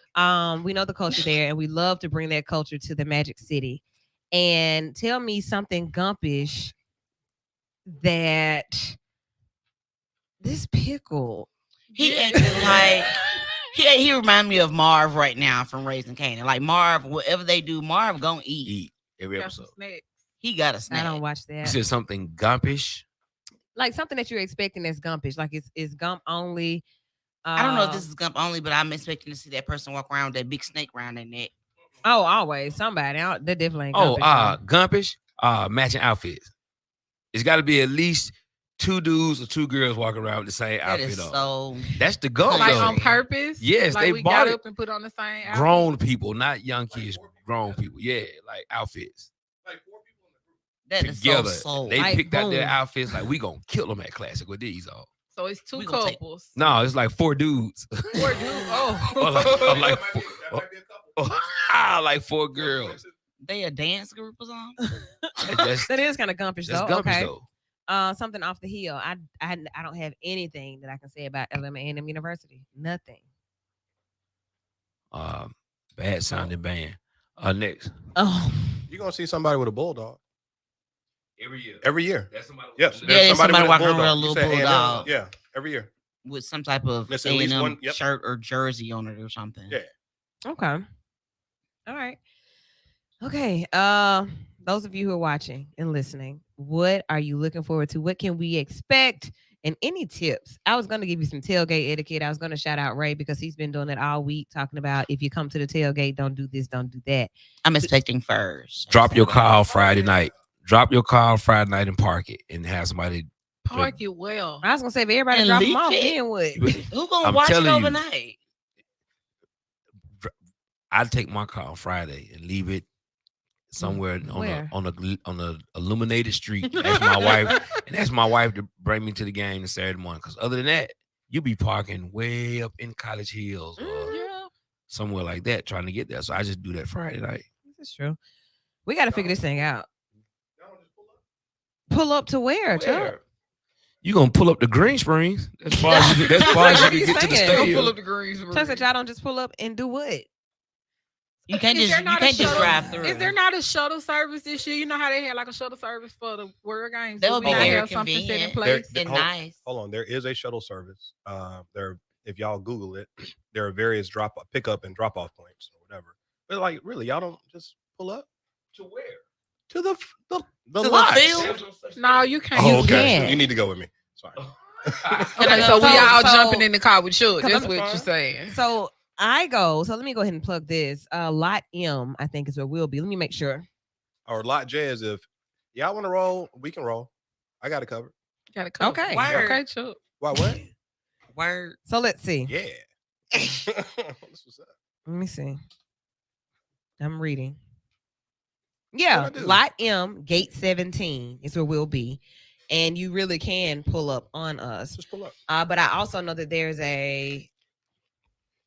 B: We know the culture there, and we love to bring that culture to the Magic City. And tell me something Gumpish that this pickle.
D: He acted like he remind me of Marv right now from Raising Canaan. Like Marv, whatever they do, Marv gonna eat.
A: Every
C: Got some
A: episode.
C: snacks.
D: He got a
B: I
D: snack.
B: don't watch
A: You
B: that.
A: said something gumpish.
B: Like something that you're expecting that's Gumpish. Like it's Gump only.
D: I don't know if this is Gump only, but I'm expecting to see that person walk around with that big snake around their neck.
B: Oh, always somebody. They definitely ain't
A: Oh,
B: Gumpish.
A: gumpish. Matching outfits. It's got to be at least 2 dudes or 2 girls walking around with the same
D: That
A: outfit
D: is
A: on.
D: so.
A: That's the goal,
C: Like
A: though.
C: on purpose.
A: Yes,
C: like
A: they
C: we
A: bought
C: got
A: it.
C: up and put on the same outfit.
A: Grown people, not young kids. Grown people. Yeah, like outfits
D: That is
A: together.
D: so soul.
A: They
B: Like,
A: picked out their
B: boom.
A: outfits like we gonna kill them at Classic with these on.
C: So it's 2
D: We gonna take-
C: couples.
A: No, it's like 4 dudes.
C: 4 dudes. Oh.
A: Or like, like 4 girls.
D: They a dance group or something.
A: That's,
B: That is kind of Gumpish
A: that's
B: though.
A: gumpish
B: Okay.
A: though.
B: Something off the hill. I don't have anything that I can say about Alabama A&M University. Nothing.
A: Bad sounding band. Next.
B: Oh,
G: You're gonna see somebody with a bulldog
A: Every year.
G: every year.
A: That's somebody.
G: Yes,
D: Yeah,
G: there's
D: there's somebody
G: with
D: walking around with a
G: You
D: little
G: said A&M?
D: bulldog.
G: Yeah, every year.
D: With some type of
G: There's at least
D: A&M
G: one- yep.
D: shirt or jersey on it or something.
G: Yeah.
B: okay. All right. Okay. Those of you who are watching and listening, what are you looking forward to? What can we expect And any tips? I was going to give you some tailgate etiquette. I was going to shout out Ray because he's been doing it all week, talking about if you come to the tailgate, don't do this, don't do that.
D: I'm expecting furs.
A: Drop your car Friday night. Drop your car Friday night and park it, and have somebody
C: Park it well.
B: I was going to say, if everybody
D: And
B: drop them
D: leave
B: off,
D: it.
B: then what?
D: Who gonna
A: I'm
D: watch it
A: telling you.
D: overnight?
A: I'd take my car on Friday and leave it somewhere
B: Where?
A: on a illuminated street. That's my wife, and that's my wife to bring me to the game this Saturday morning. Because other than that, you be parking way up in College Hills or
C: Yeah.
A: somewhere like that, trying to get there. So I just do that Friday night.
B: This is true. We got to figure this thing out. Pull up to where, Chuck?
A: You gonna pull up to Green Springs? As far as you can, as far as you can get to the
B: saying?
C: Go
A: stadium.
C: pull up the greens.
B: Chuck said y'all don't just pull up and do what?
D: You can't
C: Is
D: just
C: there not a shuttle-
D: drive through.
C: Is there not a shuttle service this year? You know how they had like a shuttle service for the World Games?
D: That
C: Do
D: would
C: we
D: be
C: not
D: very
C: have something set in
D: convenient.
C: place?
G: There-
D: and
G: hold-
D: nice?
G: Hold on, there is a shuttle service. There, if y'all Google it, there are various pickup and drop off points or whatever. But like, really, y'all don't just pull up
A: To where?
G: to the
D: To the
G: lot.
D: field?
C: No, you can't.
G: Oh,
B: You
G: okay.
B: can't.
G: You need to go with me. Sorry.
C: Okay, so we all jumping in the car with Chuck.
B: Come
C: That's
B: on.
C: what you're saying.
B: So I go. So let me go ahead and plug this. Lot M, I think is where we'll be. Let me make sure.
G: Or lot J is if y'all want to roll, we can roll. I got it covered.
C: Got to come.
B: Okay.
C: Okay, Chuck.
G: Why? What?
D: Word.
B: So let's see.
G: Yeah. That's what's up.
B: Let me see. I'm reading. Yeah,
G: What'd I do?
B: Lot M, Gate 17 is where we'll be. And you really can pull up on us.
G: Just pull up.
B: But I also know that there's a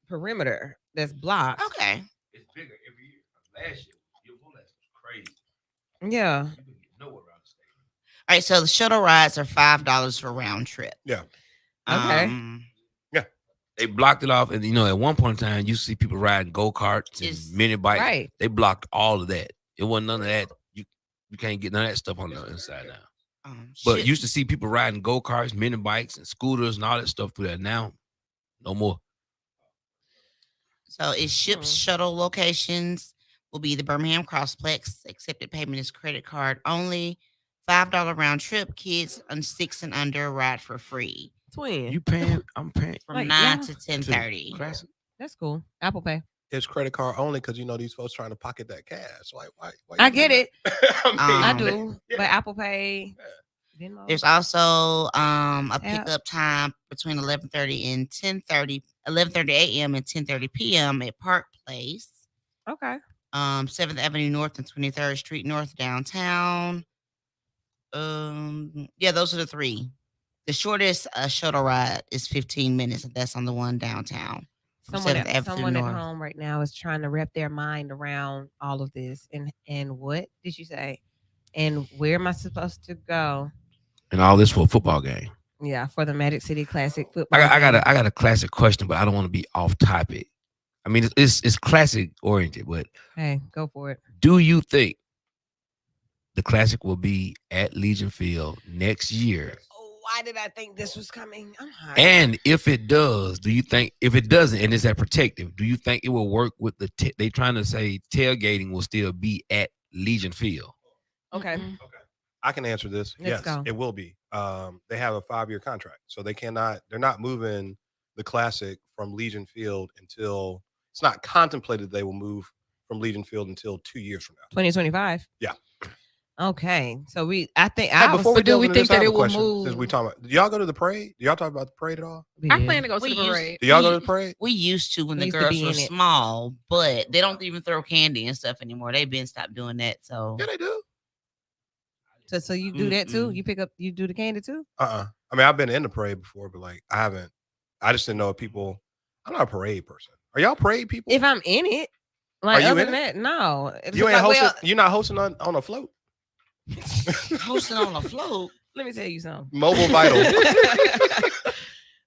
B: perimeter that's blocked.
D: Okay.
A: It's bigger every year. Last year, your full ass was crazy.
B: Yeah.
A: You can get nowhere around the stadium.
D: All right. So the shuttle rides are $5 for round trip.
G: Yeah.
B: Okay.
A: They blocked it off, and at one point in time, you see people riding go karts
D: It's-
A: and mini bikes.
B: Right.
A: They blocked all of that. It wasn't none of that. You can't get none of that stuff on the inside now. But
D: Ship-
A: used to see people riding go karts, mini bikes, and scooters and all that stuff through there. Now, no more.
D: So it ships shuttle locations will be the Birmingham Crossplex. Accepted payment is credit card only. $5 round trip. Kids on 6 and under ride for free
B: Twin.
A: You paying? I'm paying.
D: from
B: Like,
D: 9
B: yeah.
D: to 10:30.
A: Classic.
B: That's cool. Apple Pay.
G: It's credit card only because these folks trying to pocket that cash. Like, why
B: I
G: you
B: get
G: doing
B: it.
G: that?
B: I
D: Um,
B: do.
G: yeah.
B: But Apple Pay. Venmo.
D: There's also a
B: Tap.
D: pickup time between 11:30 and 10:30, 11:30 a.m. and 10:30 p.m. at Park Place,
B: Okay.
D: 7th Avenue North and 23rd Street North downtown. Yeah, those are the three. The shortest shuttle ride is 15 minutes, and that's on the one downtown. from
B: Someone
D: 7th Avenue
B: someone at
D: North.
B: home right now is trying to wrap their mind around all of this. And what did you say? And where am I supposed to go?
A: And all this for a football game.
B: Yeah, for the Magic City Classic football.
A: I
B: game.
A: got a classic question, but I don't want to be off topic. I mean, it's classic oriented, but
B: Hey, go for it.
A: do you think the classic will be at Legion Field next year?
B: Oh, why did I think this was coming? I'm hot.
A: And if it does, do you think if it doesn't and it's that protective, do you think it will work with they trying to say tailgating will still be at Legion Field?
B: Okay.
G: I can answer this.
B: Let's
G: Yes,
B: go.
G: it will be. They have a 5-year contract, so they're not moving the classic from Legion Field until it's not contemplated they will move from Legion Field until 2 years from now.
B: 2025.
G: Yeah.
B: Okay. So I think
G: Hey,
B: I was
G: before we
C: But do
G: delve
C: we
G: into this,
C: think
G: I
C: that
G: have a
C: it will
G: question,
C: move?
G: Since we talking about, do y'all go to the parade? Do y'all talk about the parade at all?
C: I plan to go to
D: We
C: the
D: used-
C: parade.
G: Do y'all go
D: We-
G: to the parade?
D: We used to when
B: We
D: the
B: used to
D: girls
B: be
D: were
B: in it.
D: small, but they don't even throw candy and stuff anymore. They've been stopped doing that. So
G: Yeah, they do.
B: So you do that too?
D: Mm-mm.
B: You do the candy too?
G: I mean, I've been in the parade before, but like I haven't. I just didn't know if people. I'm not a parade person. Are y'all parade people?
B: If I'm in it, like
G: you
B: other
G: in
B: than that, no. It's
G: you ain't
B: like,
G: hosting.
B: well,
G: You're not hosting on a float.
D: hosting on a float.
B: let me tell you something.
G: Mobile Vital.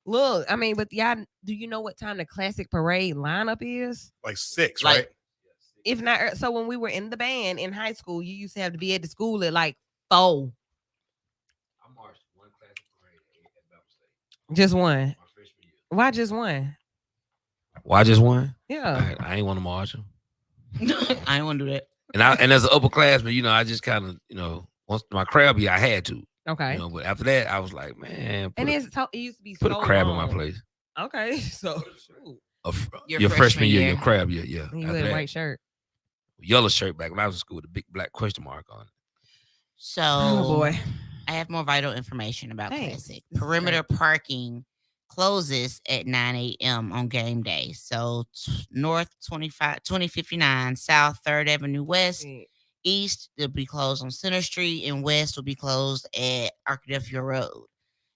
B: Look, I mean, but y'all, do you know what time the classic parade lineup is?
G: Like 6,
D: Like-
G: right?
B: If not, so when we were in the band in high school, you used to have to be at the school at like 4.
A: I marched one classic parade at Baptist State.
B: Just one.
A: My freshman year.
B: Why just one?
A: Why just one?
B: Yeah.
A: I ain't want to march them.
D: I don't want to do that.
A: And as an upperclassman, I just kind of, once my crab year, I had to.
B: Okay.
A: You know, but after that, I was like, man,
B: And it used to be
A: put
B: so
A: a crab in
B: long.
A: my place.
B: Okay, so
A: Your freshman year, your crab year, yeah.
B: You wear a white shirt,
A: yellow shirt back when I was in school with a big black question mark on it.
D: So,
B: oh boy,
D: I have more vital information about
B: Thanks.
D: Classic.
B: This is
D: Perimeter parking closes at 9 a.m. on game day. So, north 2059, south 3rd Avenue West, east will be closed on Center Street, and west will be closed at Arkadelphia Road.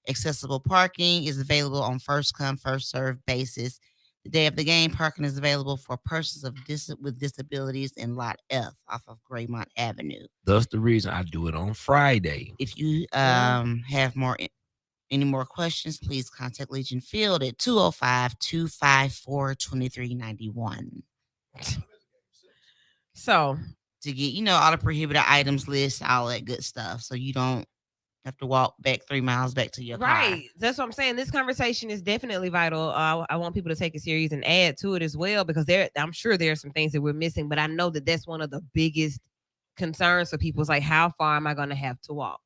D: Accessible parking is available on first come, first served basis. The day of the game, parking is available for persons with disabilities in Lot F off of Greymont Avenue.
A: That's the reason I do it on Friday.
D: If you have any more questions, please contact Legion Field at 205-254-2391.
B: So
D: to get, all the prohibited items list, all that good stuff. So you don't have to walk back 3 miles back to your car.
B: Right. That's what I'm saying. This conversation is definitely vital. I want people to take it serious and add to it as well, because I'm sure there are some things that we're missing, but I know that that's one of the biggest concerns for people. Is like, how far am I going to have to walk?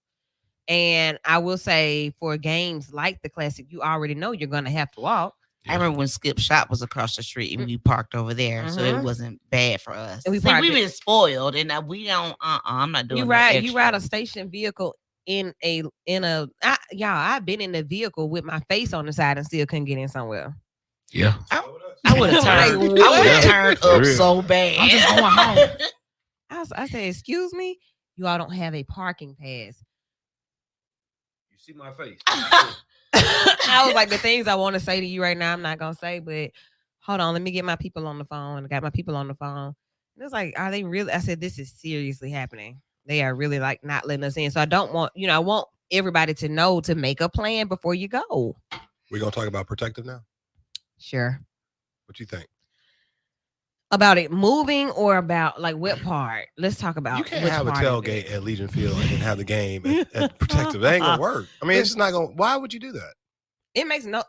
B: And I will say, for games like the Classic, you already know you're going to have to walk.
D: I remember when Skip Shop was across the street and we parked over there, so it wasn't bad for us.
B: And we've
D: been spoiled, and we don't. I'm not doing.
B: You ride a station vehicle I've been in the vehicle with my face on the side and still couldn't get in somewhere.
A: Yeah,
D: I would have turned. I would have turned up so bad.
B: I'm just going home. I said, excuse me, you all don't have a parking pass.
A: You see my face.
B: I was like, the things I want to say to you right now, I'm not gonna say, but hold on, let me get my people on the phone. I got my people on the phone. It was like, are they really? I said, this is seriously happening. They are really like not letting us in. So I don't want, I want everybody to know to make a plan before you go.
G: We're gonna talk about protective now.
B: Sure.
G: What you think?
B: About it moving or about like what part? Let's talk about.
G: You can't have a tailgate at Legion Field and then have the game at protective. That ain't gonna work. I mean, it's just not gonna. Why would you do that?
B: It makes so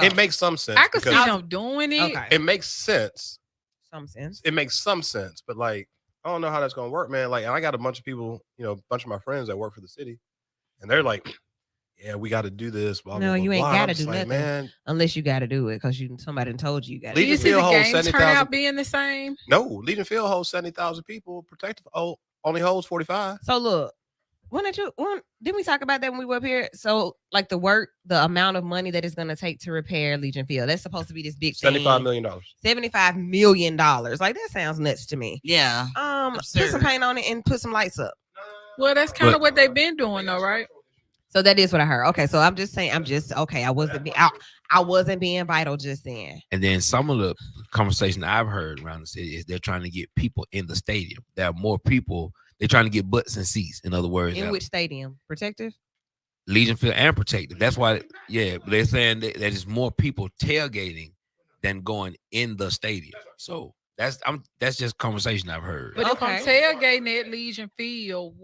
G: it makes some sense.
C: I could see them doing it.
B: Okay.
G: It makes sense.
B: Some sense.
G: It makes some sense, but like, I don't know how that's gonna work, man. Like, and I got a bunch of people, a bunch of my friends that work for the city, and they're like, "Yeah, we got to do this." Blah,
B: no,
G: blah,
B: you
G: blah,
B: ain't
G: blah.
B: got to do nothing,
G: man.
B: Unless you got to do it because somebody told you got to.
C: Do you see the game turnout being the same?
G: No, Legion Field holds 70,000 people. Protective only holds 45.
B: So look, didn't we talk about that when we were up here? So like the amount of money that it's going to take to repair Legion Field, that's supposed to be this big
G: $75 million.
B: $75 million. Like, that sounds nuts to me.
D: Yeah.
B: Put some paint on it and put some lights up.
C: Well, that's kind of what they've been doing though, right?
B: So that is what I heard. Okay, so I'm just saying, okay. I wasn't being vital just then.
A: And then some of the conversation I've heard around the city is they're trying to get people in the stadium. There are more people. They're trying to get butts and seats. In other words,
B: in which stadium? Protective?
A: Legion Field and Protective. That's why, they're saying that there's more people tailgating than going in the stadium. So that's just conversation I've heard.
C: But if I'm tailgating at Legion Field,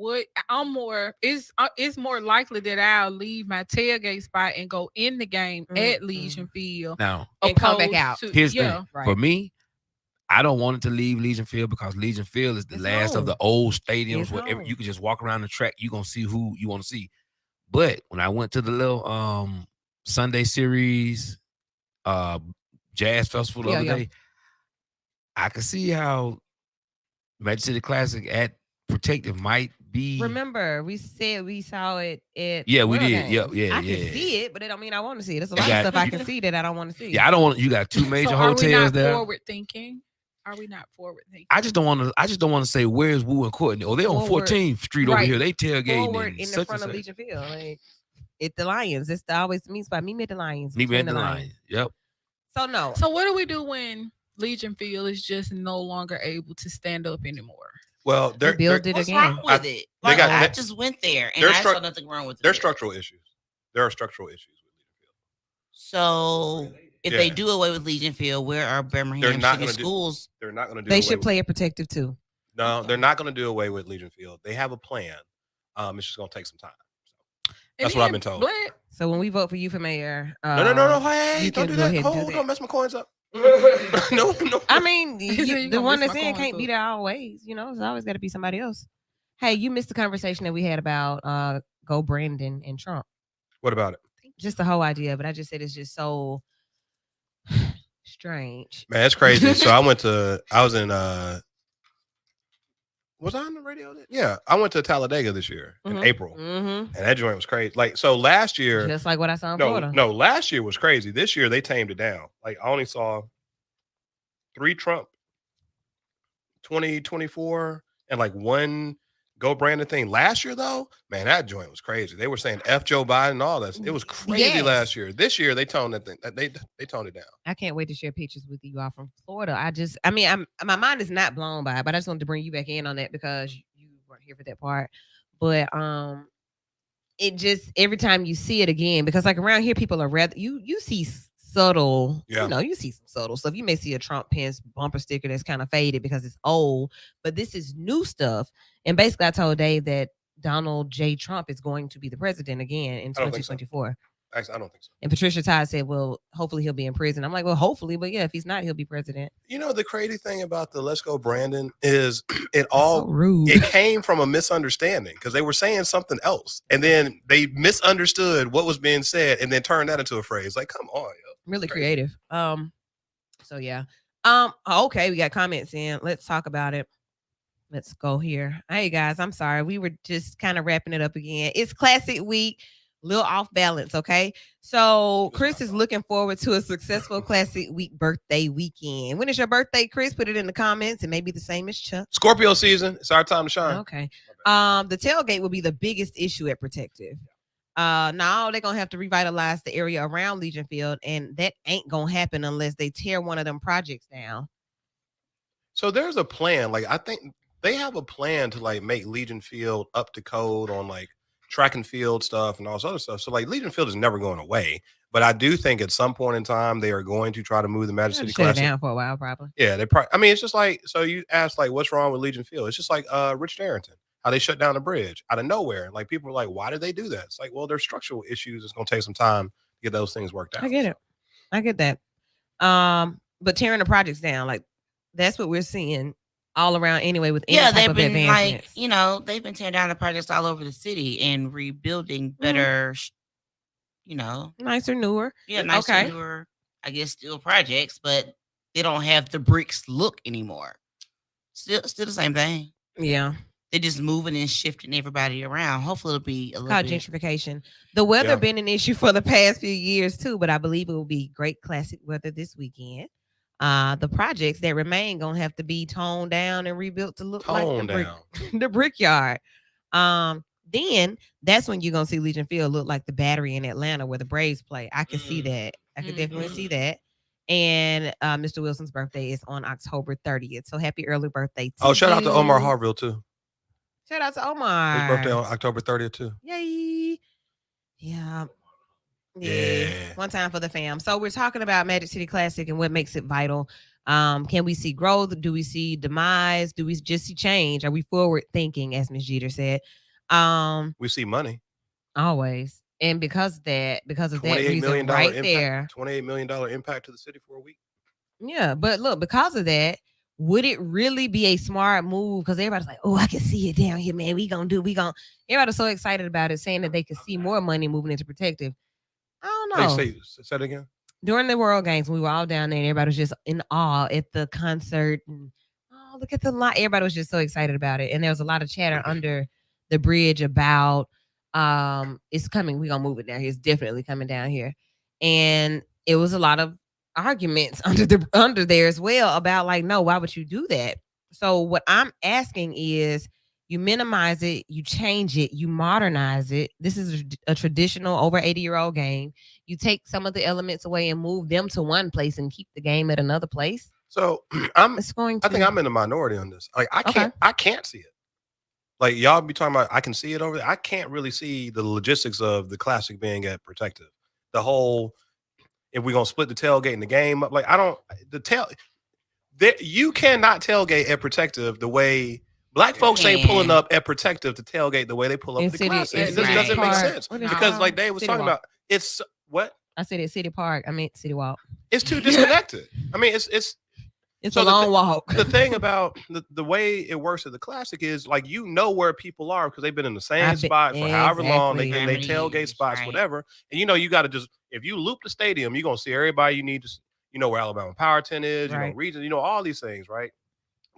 C: it's more likely that I'll leave my tailgate spot and go in the game at Legion Field
A: now
B: and come back out.
A: Here's the thing. Right. For me, I don't want it to leave Legion Field because Legion Field is the last of the old stadiums where you can just walk around the track. You're going to see who you want to see. But when I went to the little Sunday series jazz festival the other day, I could see how Magic City Classic at Protective might be.
B: Remember, we said we saw it at.
A: Yeah, we did. Yeah.
B: I can see it, but it don't mean I want to see it. There's a lot of stuff I can see that I don't want to see.
A: Yeah, I don't want. You got two major hotels there.
C: Forward thinking. Are we not forward thinking?
A: I just don't want to say where's Wu and Courtney. Oh, they're on 14th Street over here. They tailgating
B: forward in the front of Legion Field. Like, at the Lions. It's always the meet spot. Meet me at the Lions.
A: Meet me at the Lions. Yep.
B: So no.
C: So what do we do when Legion Field is just no longer able to stand up anymore?
G: Well, they're
B: build it
D: what's
B: again.
D: wrong with it? Like, I just went there and I saw nothing wrong with it.
G: There's structural issues. There are structural issues with Legion Field.
D: So if they do away with Legion Field, where are Birmingham City schools?
G: They're not going to do.
B: They should play a Protective too.
G: No, they're not going to do away with Legion Field. They have a plan. It's just going to take some time. That's what I've been told.
B: So when we vote for you for mayor,
G: no, hey, don't do that. Hold on, mess my coins up. No.
B: I mean, the one that's in can't be there always. It's always got to be somebody else. Hey, you missed the conversation that we had about go Brandon and Trump.
G: What about it?
B: Just the whole idea, but I just said it's just so strange.
G: Man, it's crazy. So I was in was I on the radio then? Yeah, I went to Talladega this year in April, and that joint was crazy. Like, so last year,
B: just like what I saw in Florida.
G: No, last year was crazy. This year they tamed it down. Like, I only saw 3 Trump 2024 and like 1 Go Brandon thing. Last year though, man, that joint was crazy. They were saying F Joe Biden and all that. It was crazy last year. This year they toned that thing. They toned it down.
B: I can't wait to share pictures with you all from Florida. My mind is not blown by it, but I just wanted to bring you back in on that because you weren't here for that part. But it just every time you see it again, because like around here people are rather you see subtle, you see some subtle stuff. You may see a Trump Pence bumper sticker that's kind of faded because it's old, but this is new stuff. And basically, I told Dave that Donald J. Trump is going to be the president again in 2024.
G: Actually, I don't think so.
B: And Patricia Todd said, well, hopefully he'll be in prison. I'm like, well, hopefully, but yeah, if he's not, he'll be president.
G: You know, the crazy thing about the Let's Go Brandon is so
B: rude.
G: It came from a misunderstanding because they were saying something else. And then they misunderstood what was being said and then turned that into a phrase. Like, come on, yo.
B: Really creative. So yeah. Okay, we got comments in. Let's talk about it. Let's go here. Hey guys, I'm sorry. We were just kind of wrapping it up again. It's classic week, little off balance. Okay. So Chris is looking forward to a successful classic week birthday weekend. When is your birthday, Chris? Put it in the comments. It may be the same as Chuck.
G: Scorpio season. It's our time to shine.
B: Okay. The tailgate will be the biggest issue at Protective. Now they're gonna have to revitalize the area around Legion Field, and that ain't gonna happen unless they tear one of them projects down.
G: So there's a plan. Like, I think they have a plan to like make Legion Field up to code on like track and field stuff and all this other stuff. So like Legion Field is never going away, but I do think at some point in time they are going to try to move the Magic City Classic
B: down for a while, probably.
G: Yeah, they probably. I mean, it's just like, so you ask like, what's wrong with Legion Field? It's just like Rich Darrington, how they shut down the bridge out of nowhere. Like, people are like, why did they do that? It's like, well, there's structural issues. It's going to take some time to get those things worked out.
B: I get it. I get that. But tearing the projects down, like that's what we're seeing all around anyway with any type of advancements.
D: Like, they've been tearing down the projects all over the city and rebuilding better,
B: nicer, newer.
D: Yeah, nicer, newer, I guess, still projects, but they don't have the bricks look anymore. Still the same thing.
B: Yeah.
D: They're just moving and shifting everybody around. Hopefully it'll be a little bit.
B: Gentrification. The weather been an issue for the past few years too, but I believe it will be great classic weather this weekend. The projects that remain gonna have to be toned down and rebuilt to look like the Brickyard. Then that's when you're gonna see Legion Field look like the Battery in Atlanta where the Braves play. I can see that. I could definitely see that. And Mr. Wilson's birthday is on October 30th. So happy early birthday to
G: shout out to Omar Harville too.
B: Shout out to Omar.
G: His birthday on October 30th too.
B: Yay. Yeah. One time for the fam. So we're talking about Magic City Classic and what makes it vital. Can we see growth? Do we see demise? Do we just see change? Are we forward thinking, as Ms. Jeter said?
G: We see money.
B: Always. And because of that reason right there.
G: $28 million impact to the city for a week.
B: Yeah, but look, because of that, would it really be a smart move? Because everybody's like, oh, I can see it down here, man. Everybody's so excited about it, saying that they could see more money moving into Protective. I don't know.
G: Say it again.
B: During the World Games, we were all down there and everybody was just in awe at the concert. And look at the lot. Everybody was just so excited about it. And there was a lot of chatter under the bridge about it's coming. We're gonna move it down here. It's definitely coming down here. And it was a lot of arguments under there as well about like, no, why would you do that? So what I'm asking is, you minimize it, you change it, you modernize it. This is a traditional over 80-year-old game. You take some of the elements away and move them to one place and keep the game at another place.
G: So I think I'm in the minority on this. Like, I can't see it. Like, y'all be talking about, I can see it over there. I can't really see the logistics of the Classic being at Protective. The whole, if we're gonna split the tailgate in the game up, like you cannot tailgate at Protective the way Black folks ain't pulling up at Protective to tailgate the way they pull up at the Classic. It just doesn't make sense. Because like Dave was talking about, it's what?
B: I said at City Park. I mean City Walk.
G: It's too disconnected. I mean, it's
B: It's a long walk.
G: The thing about the way it works at the Classic is like where people are because they've been in the same spot for however long. They tailgate spots, whatever. And you got to just if you loop the stadium, you're gonna see everybody you need to. You know where Alabama Power 10 is. You know region. All these things, right?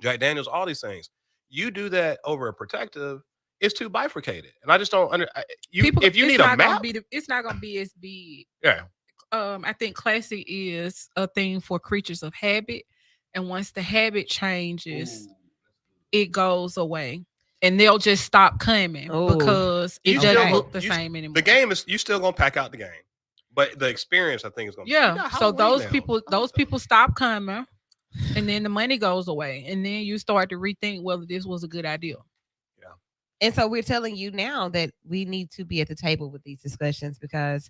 G: Jack Daniels, all these things. You do that over a Protective, it's too bifurcated, and I just don't. If you need a map,
C: it's not gonna be as big.
G: Yeah.
C: I think Classic is a thing for creatures of habit. And once the habit changes, it goes away. And they'll just stop coming because it doesn't look the same anymore.
G: The game is you still gonna pack out the game. But the experience I think is gonna
C: be so those people stop coming and then the money goes away. And then you start to rethink whether this was a good idea.
B: Yeah. And so we're telling you now that we need to be at the table with these discussions because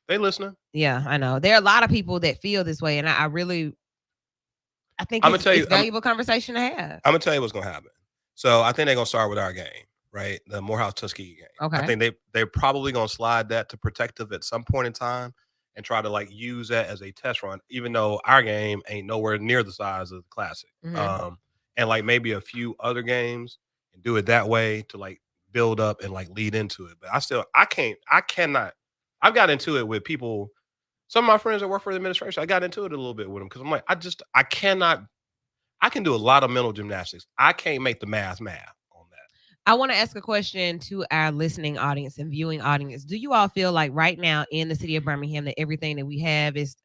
G: they listening.
B: Yeah, I know. There are a lot of people that feel this way, and I think it's a valuable conversation to have.
G: I'm gonna tell you what's gonna happen. So I think they're gonna start with our game, right? The Morehouse Tuskegee game.
B: Okay.
G: I think they're probably gonna slide that to Protective at some point in time and try to like use that as a test run, even though our game ain't nowhere near the size of the Classic.
B: Mm-hmm.
G: And like maybe a few other games and do it that way to like build up and like lead into it. But I cannot. I've got into it with people. Some of my friends that work for the administration, I got into it a little bit with them because I'm like, I cannot. I can do a lot of mental gymnastics. I can't make the math on that.
B: I want to ask a question to our listening audience and viewing audience. Do you all feel like right now in the city of Birmingham that everything that we have is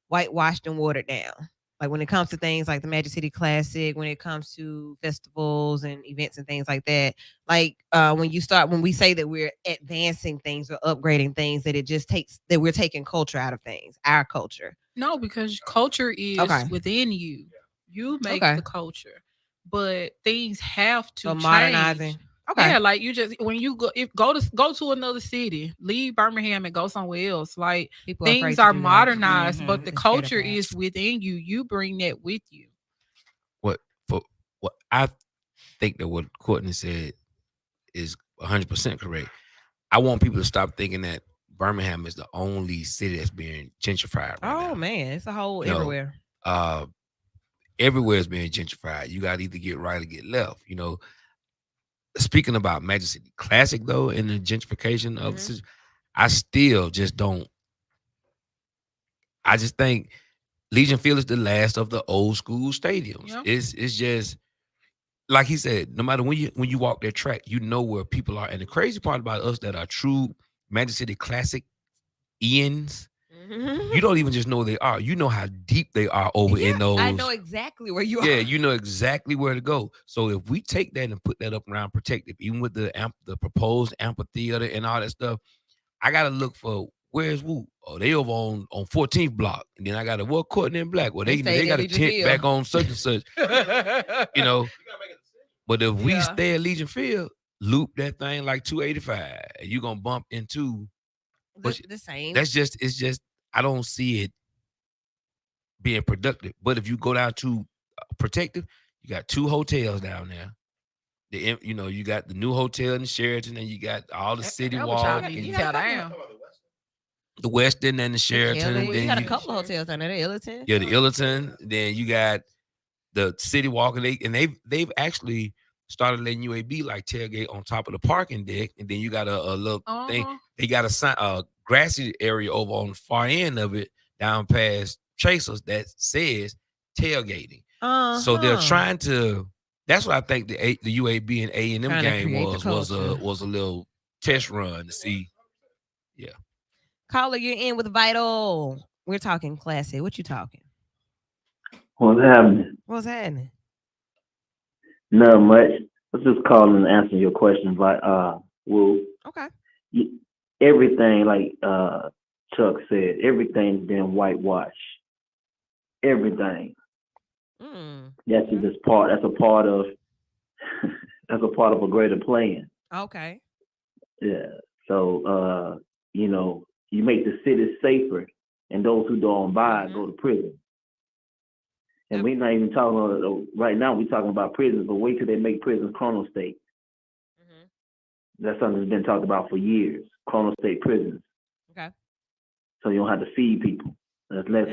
B: whitewashed and watered down? Like when it comes to things like the Magic City Classic, when it comes to festivals and events and things like that, like when we say that we're advancing things or upgrading things, that it just takes that we're taking culture out of things, our culture.
C: No, because culture is within you. You make the culture, but things have to change.
B: Modernizing. Okay.
C: Yeah, like you just when you go to another city, leave Birmingham and go somewhere else. Like things are modernized, but the culture is within you. You bring that with you.
A: What I think that what Courtney said is 100% correct. I want people to stop thinking that Birmingham is the only city that's being gentrified. Right now.
B: Man, it's a whole everywhere.
A: Everywhere is being gentrified. You got to either get right or get left. Speaking about Magic City Classic, though, in the gentrification of the city, I still just don't. I just think Legion Field is the last of the old school stadiums. Yep. It's just like he said. No matter when you walk that track, you know where people are. And the crazy part about us that are true Magic City Classic Ians, you don't even just know they are. You know how deep they are over in those.
B: I know exactly where you are.
A: Yeah, you know exactly where to go. So if we take that and put that up around Protective, even with the proposed amphitheater and all that stuff, I gotta look for where's Woo? Oh, they over on 14th block. And then I gotta Courtney and Black. Well, they got a tent back on such and such. But if we stay at Legion Field, loop that thing like 285, and you're gonna bump into
B: the same.
A: It's just I don't see it being productive. But if you go down to Protective, you got 2 hotels down there. You got the new hotel in the Sheraton, and you got all the City Walk. The Westin and the Sheraton. And then
B: you got a couple of hotels down there. The Illerton.
A: Yeah, the Illerton. Then you got the City Walk, and they've actually started letting UAB like tailgate on top of the parking deck, and then you got a little thing. They got a grassy area over on the far end of it, down past Chasers, that says tailgating. So they're trying to. That's what I think the UAB and A&M game was a little test run to see. Yeah.
B: Caller, you're in with Vital. We're talking Classic. What you talking?
H: What's happening? Not much. I was just calling and answering your question, Woo.
B: Okay.
H: Everything, like Chuck said, everything's been whitewashed. Everything. That's just part. That's a part of. That's a part of a greater plan.
B: Okay.
H: Yeah. So you make the city safer, and those who don't buy go to prison. And we're not even talking about right now. We're talking about prisons, but wait till they make prisons Chrono State. That's something that's been talked about for years. Chrono State prisons.
B: Okay.
H: So you don't have to feed people. That's less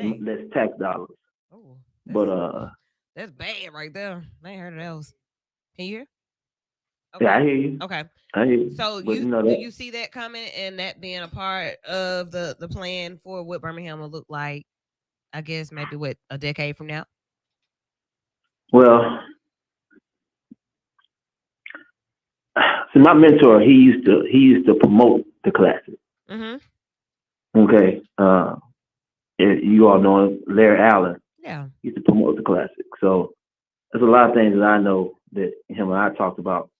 H: tax dollars.
B: Oh.
H: But
B: That's bad right there. I ain't heard of those. Can you hear?
H: yeah, I hear you.
B: Okay.
H: I hear you.
B: So
H: But
B: do
H: that,
B: you see that coming and that being a part of the plan for what Birmingham will look like? I guess maybe a decade from now.
H: well, see, my mentor, he used to promote the classic.
B: Mm-hmm.
H: Okay. You all know him, Larry Allen.
B: Yeah.
H: He used to promote the classic. So there's a lot of things that I know that him and I talked about.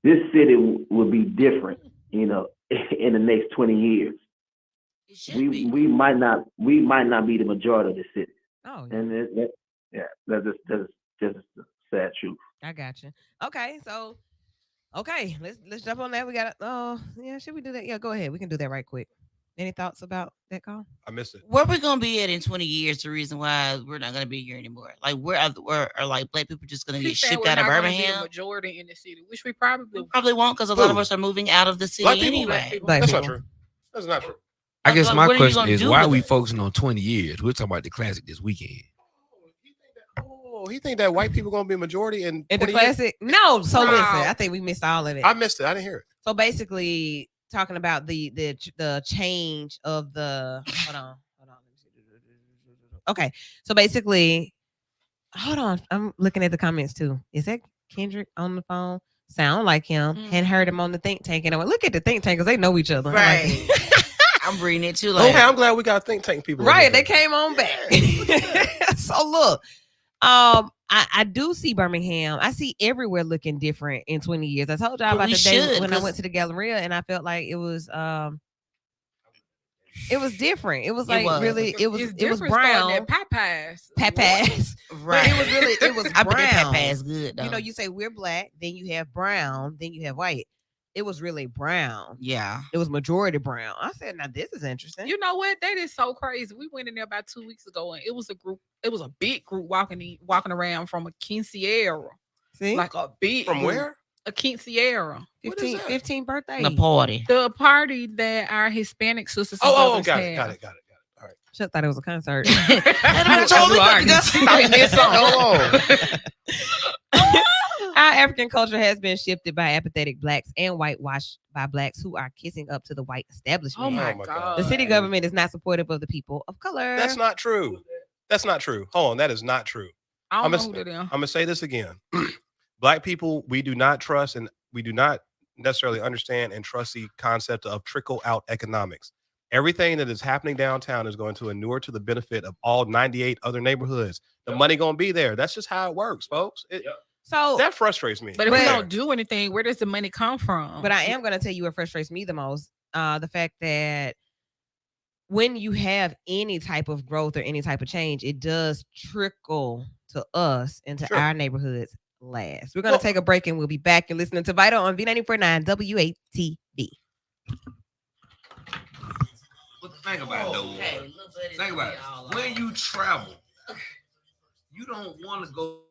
H: This city would be different, in the next 20 years. We might not be the majority of the city.
B: Oh, yeah.
H: And that's just a sad truth.
B: I got you. Okay, so let's jump on that. We got should we do that? Yeah, go ahead. We can do that right quick. Any thoughts about that call?
G: I missed it.
D: Where we gonna be at in 20 years? The reason why we're not gonna be here anymore. Like where are like black people just gonna get shipped out of Birmingham?
C: Majority in the city, which we probably
D: won't, because a lot of us are moving out of the city
G: Black people?
D: anyway.
G: That's not true. That's not true.
A: I guess my
D: What are you
A: question
D: gonna
A: is,
D: do
A: why are
D: with
A: we
D: it?
A: focusing on 20 years? We're talking about the classic this weekend.
G: He think that white people gonna be a majority in
B: the
G: 20 years?
B: classic? No. So
C: Wow.
B: listen, I think we missed all of it.
G: I missed it. I didn't hear it.
B: So basically, talking about the change of the. Hold on. Okay, so basically, hold on. I'm looking at the comments too. Is that Kendrick on the phone? Sound like him. Hadn't heard him on the think tank, and I went, look at the think tank because they know each other.
D: Right. I'm reading it too. Like,
G: Okay, I'm glad we got think tank people.
B: Right, they came on back. So look, I do see Birmingham. I see everywhere looking different in 20 years. I told y'all about the day when I went to the Galleria, and I felt like it was different. It was like really, it was brown.
C: At Popeyes.
B: Right. But it was
D: I
B: brown.
D: bet Popeyes good though.
B: You know, you say we're black, then you have brown, then you have white. It was really brown.
D: Yeah.
B: It was majority brown. I said, now this is interesting.
C: You know what? That is so crazy. We went in there about 2 weeks ago, and it was a big group walking around from a quinceañera.
B: See?
C: Like a big
G: From
C: group.
G: where?
C: A quinceañera.
B: 15th birthday.
D: The party.
C: The party that our Hispanic sisters and
G: Oh,
C: brothers
G: got
C: have.
G: it. All right.
B: Chuck thought it was a concert.
D: I told
B: Our African culture has been shifted by apathetic blacks and whitewashed by blacks who are kissing up to the white establishment.
C: Oh my
G: God.
C: God.
B: The city government is not supportive of the people of color.
G: That's not true. That's not true. Hold on, that is not true.
C: I
G: I'm
C: don't know who they are.
G: going to say this again. Black people, we do not trust and we do not necessarily understand and trust the concept of trickle out economics. Everything that is happening downtown is going to inure to the benefit of all 98 other neighborhoods. The money going to be there. That's just how it works, folks.
B: So
G: that frustrates me.
C: But if we don't do anything, where does the money come from?
B: But I am going to tell you what frustrates me the most. The fact that when you have any type of growth or any type of change, it does trickle to us into our neighborhoods last. We're going to take a break and we'll be back. You're listening to Vital on V94.9 WATB.
A: But think about it, though. Think about it. When you travel, you don't want to go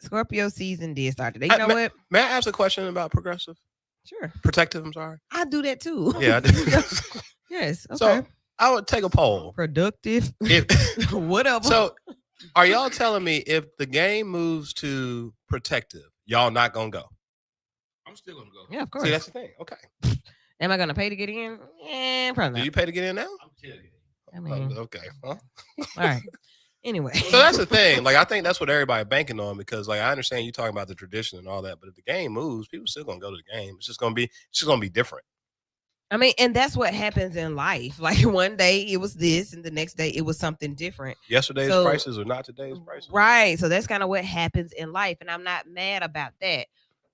B: Scorpio season did start today. You know what?
G: May I ask a question about progressive?
B: Sure.
G: Protective, I'm sorry.
B: I do that too.
G: Yeah, I do.
B: Yes. Okay.
G: So I would take a poll.
B: Productive.
G: If,
B: Whatever.
G: so are y'all telling me if the game moves to protective, y'all not gonna go?
A: I'm still gonna go.
B: Yeah, of course.
G: See, that's the thing. Okay.
B: Am I gonna pay to get in? Yeah, probably
G: Do
B: not.
G: you pay to get in now?
A: I'm telling you.
B: I mean,
G: Okay. Huh?
B: all right. Anyway.
G: So that's the thing. Like, I think that's what everybody banking on, because like I understand you talking about the tradition and all that, but if the game moves, people still gonna go to the game. It's just gonna be different.
B: I mean, and that's what happens in life. Like one day it was this, and the next day it was something different.
G: Yesterday's
B: So-
G: prices are not today's prices.
B: Right. So that's kind of what happens in life. And I'm not mad about that.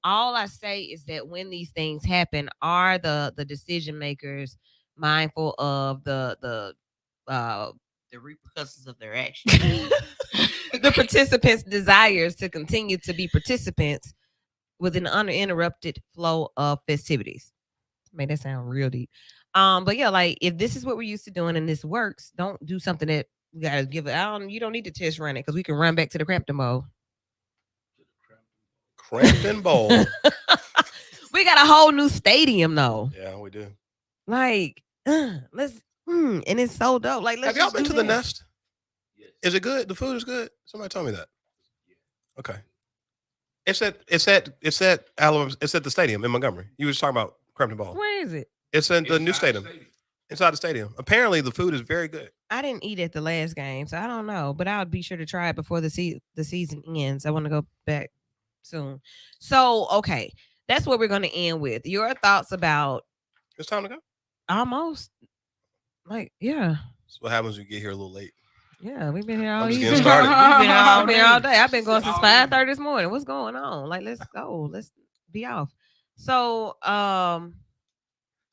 B: All I say is that when these things happen, are the decision makers mindful of the
D: repercussions of their actions.
B: the participants' desires to continue to be participants with an uninterrupted flow of festivities. Made that sound real deep. But yeah, like if this is what we're used to doing and this works, don't do something that we gotta give it. You don't need to test run it because we can run back to the Crampton Bowl.
G: Crampton Bowl.
B: We got a whole new stadium though.
G: Yeah, we do.
B: Like, let's and it's so dope. Like, let's
G: Have y'all
B: just
G: been
B: do
G: to the
B: that.
G: Nest? Is it good? The food is good. Somebody told me that. Okay. It's at Alabama. It's at the stadium in Montgomery. You was talking about Crampton Bowl.
B: Where is it?
G: It's in the new stadium. Inside the stadium. Apparently, the food is very good.
B: I didn't eat at the last game, so I don't know. But I'll be sure to try it before the season ends. I want to go back soon. So, okay, that's what we're going to end with. Your thoughts about
G: It's time to go.
B: almost, like, yeah.
G: That's what happens when you get here a little late.
B: Yeah, we've been here all
G: I'm just
B: evening.
G: getting started.
B: We've been all day. I've been going since 5:30 this morning. What's going on? Like, let's go. Let's be off. So,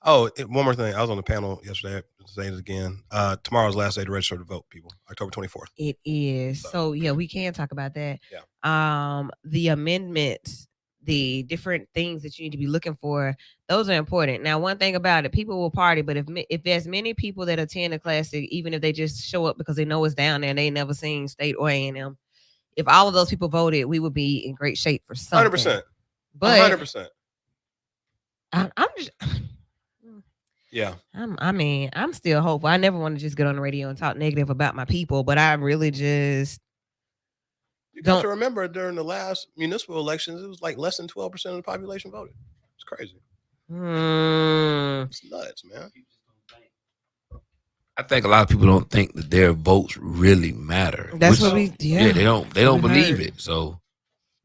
G: Oh, one more thing. I was on the panel yesterday. I'm saying it again. Tomorrow's last day to register to vote, people. October 24th.
B: it is. So yeah, we can talk about that.
G: Yeah.
B: The amendments, the different things that you need to be looking for, those are important. Now, one thing about it, people will party, but if there's many people that attend the Classic, even if they just show up because they know it's down there and they never seen State or A&M, if all of those people voted, we would be in great shape for something.
G: 100%.
B: But
G: 100%.
B: I'm just.
G: Yeah.
B: I'm still hopeful. I never want to just get on the radio and talk negative about my people, but I really just
G: You got to remember during the last municipal elections, it was like less than 12% of the population voted. It's crazy. It's nuts, man.
A: I think a lot of people don't think that their votes really matter.
B: That's what we
A: they don't believe
B: heard.
A: it. So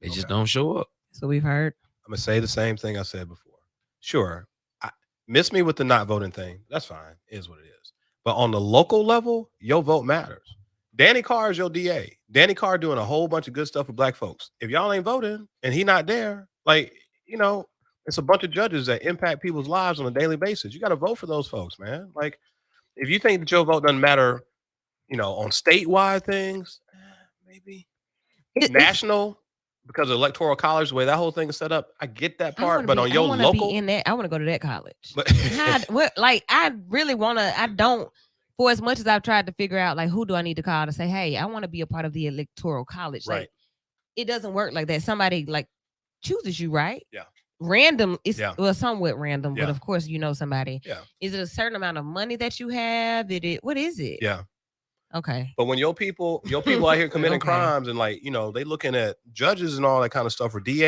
A: they just don't show up.
B: So we've heard.
G: I'm going to say the same thing I said before. Sure. Miss me with the not voting thing. That's fine. It is what it is. But on the local level, your vote matters. Danny Carr is your DA. Danny Carr doing a whole bunch of good stuff for black folks. If y'all ain't voting and he not there, like, it's a bunch of judges that impact people's lives on a daily basis. You got to vote for those folks, man. Like, if you think that your vote doesn't matter, on statewide things, maybe national, because of electoral college, the way that whole thing is set up, I get that part. But on your local,
B: be in that, I want to go to that college.
G: But
B: I really want to. I don't. For as much as I've tried to figure out, like, who do I need to call to say, hey, I want to be a part of the electoral college.
G: Right.
B: Like, it doesn't work like that. Somebody like chooses you, right?
G: Yeah.
B: Random. It's well, somewhat random,
G: Yeah.
B: but of course you know somebody.
G: Yeah.
B: Is it a certain amount of money that you have? What is it?
G: Yeah.
B: Okay.
G: But when your people out here committing
B: Okay.
G: crimes and they looking at judges and all that kind of stuff, or DAs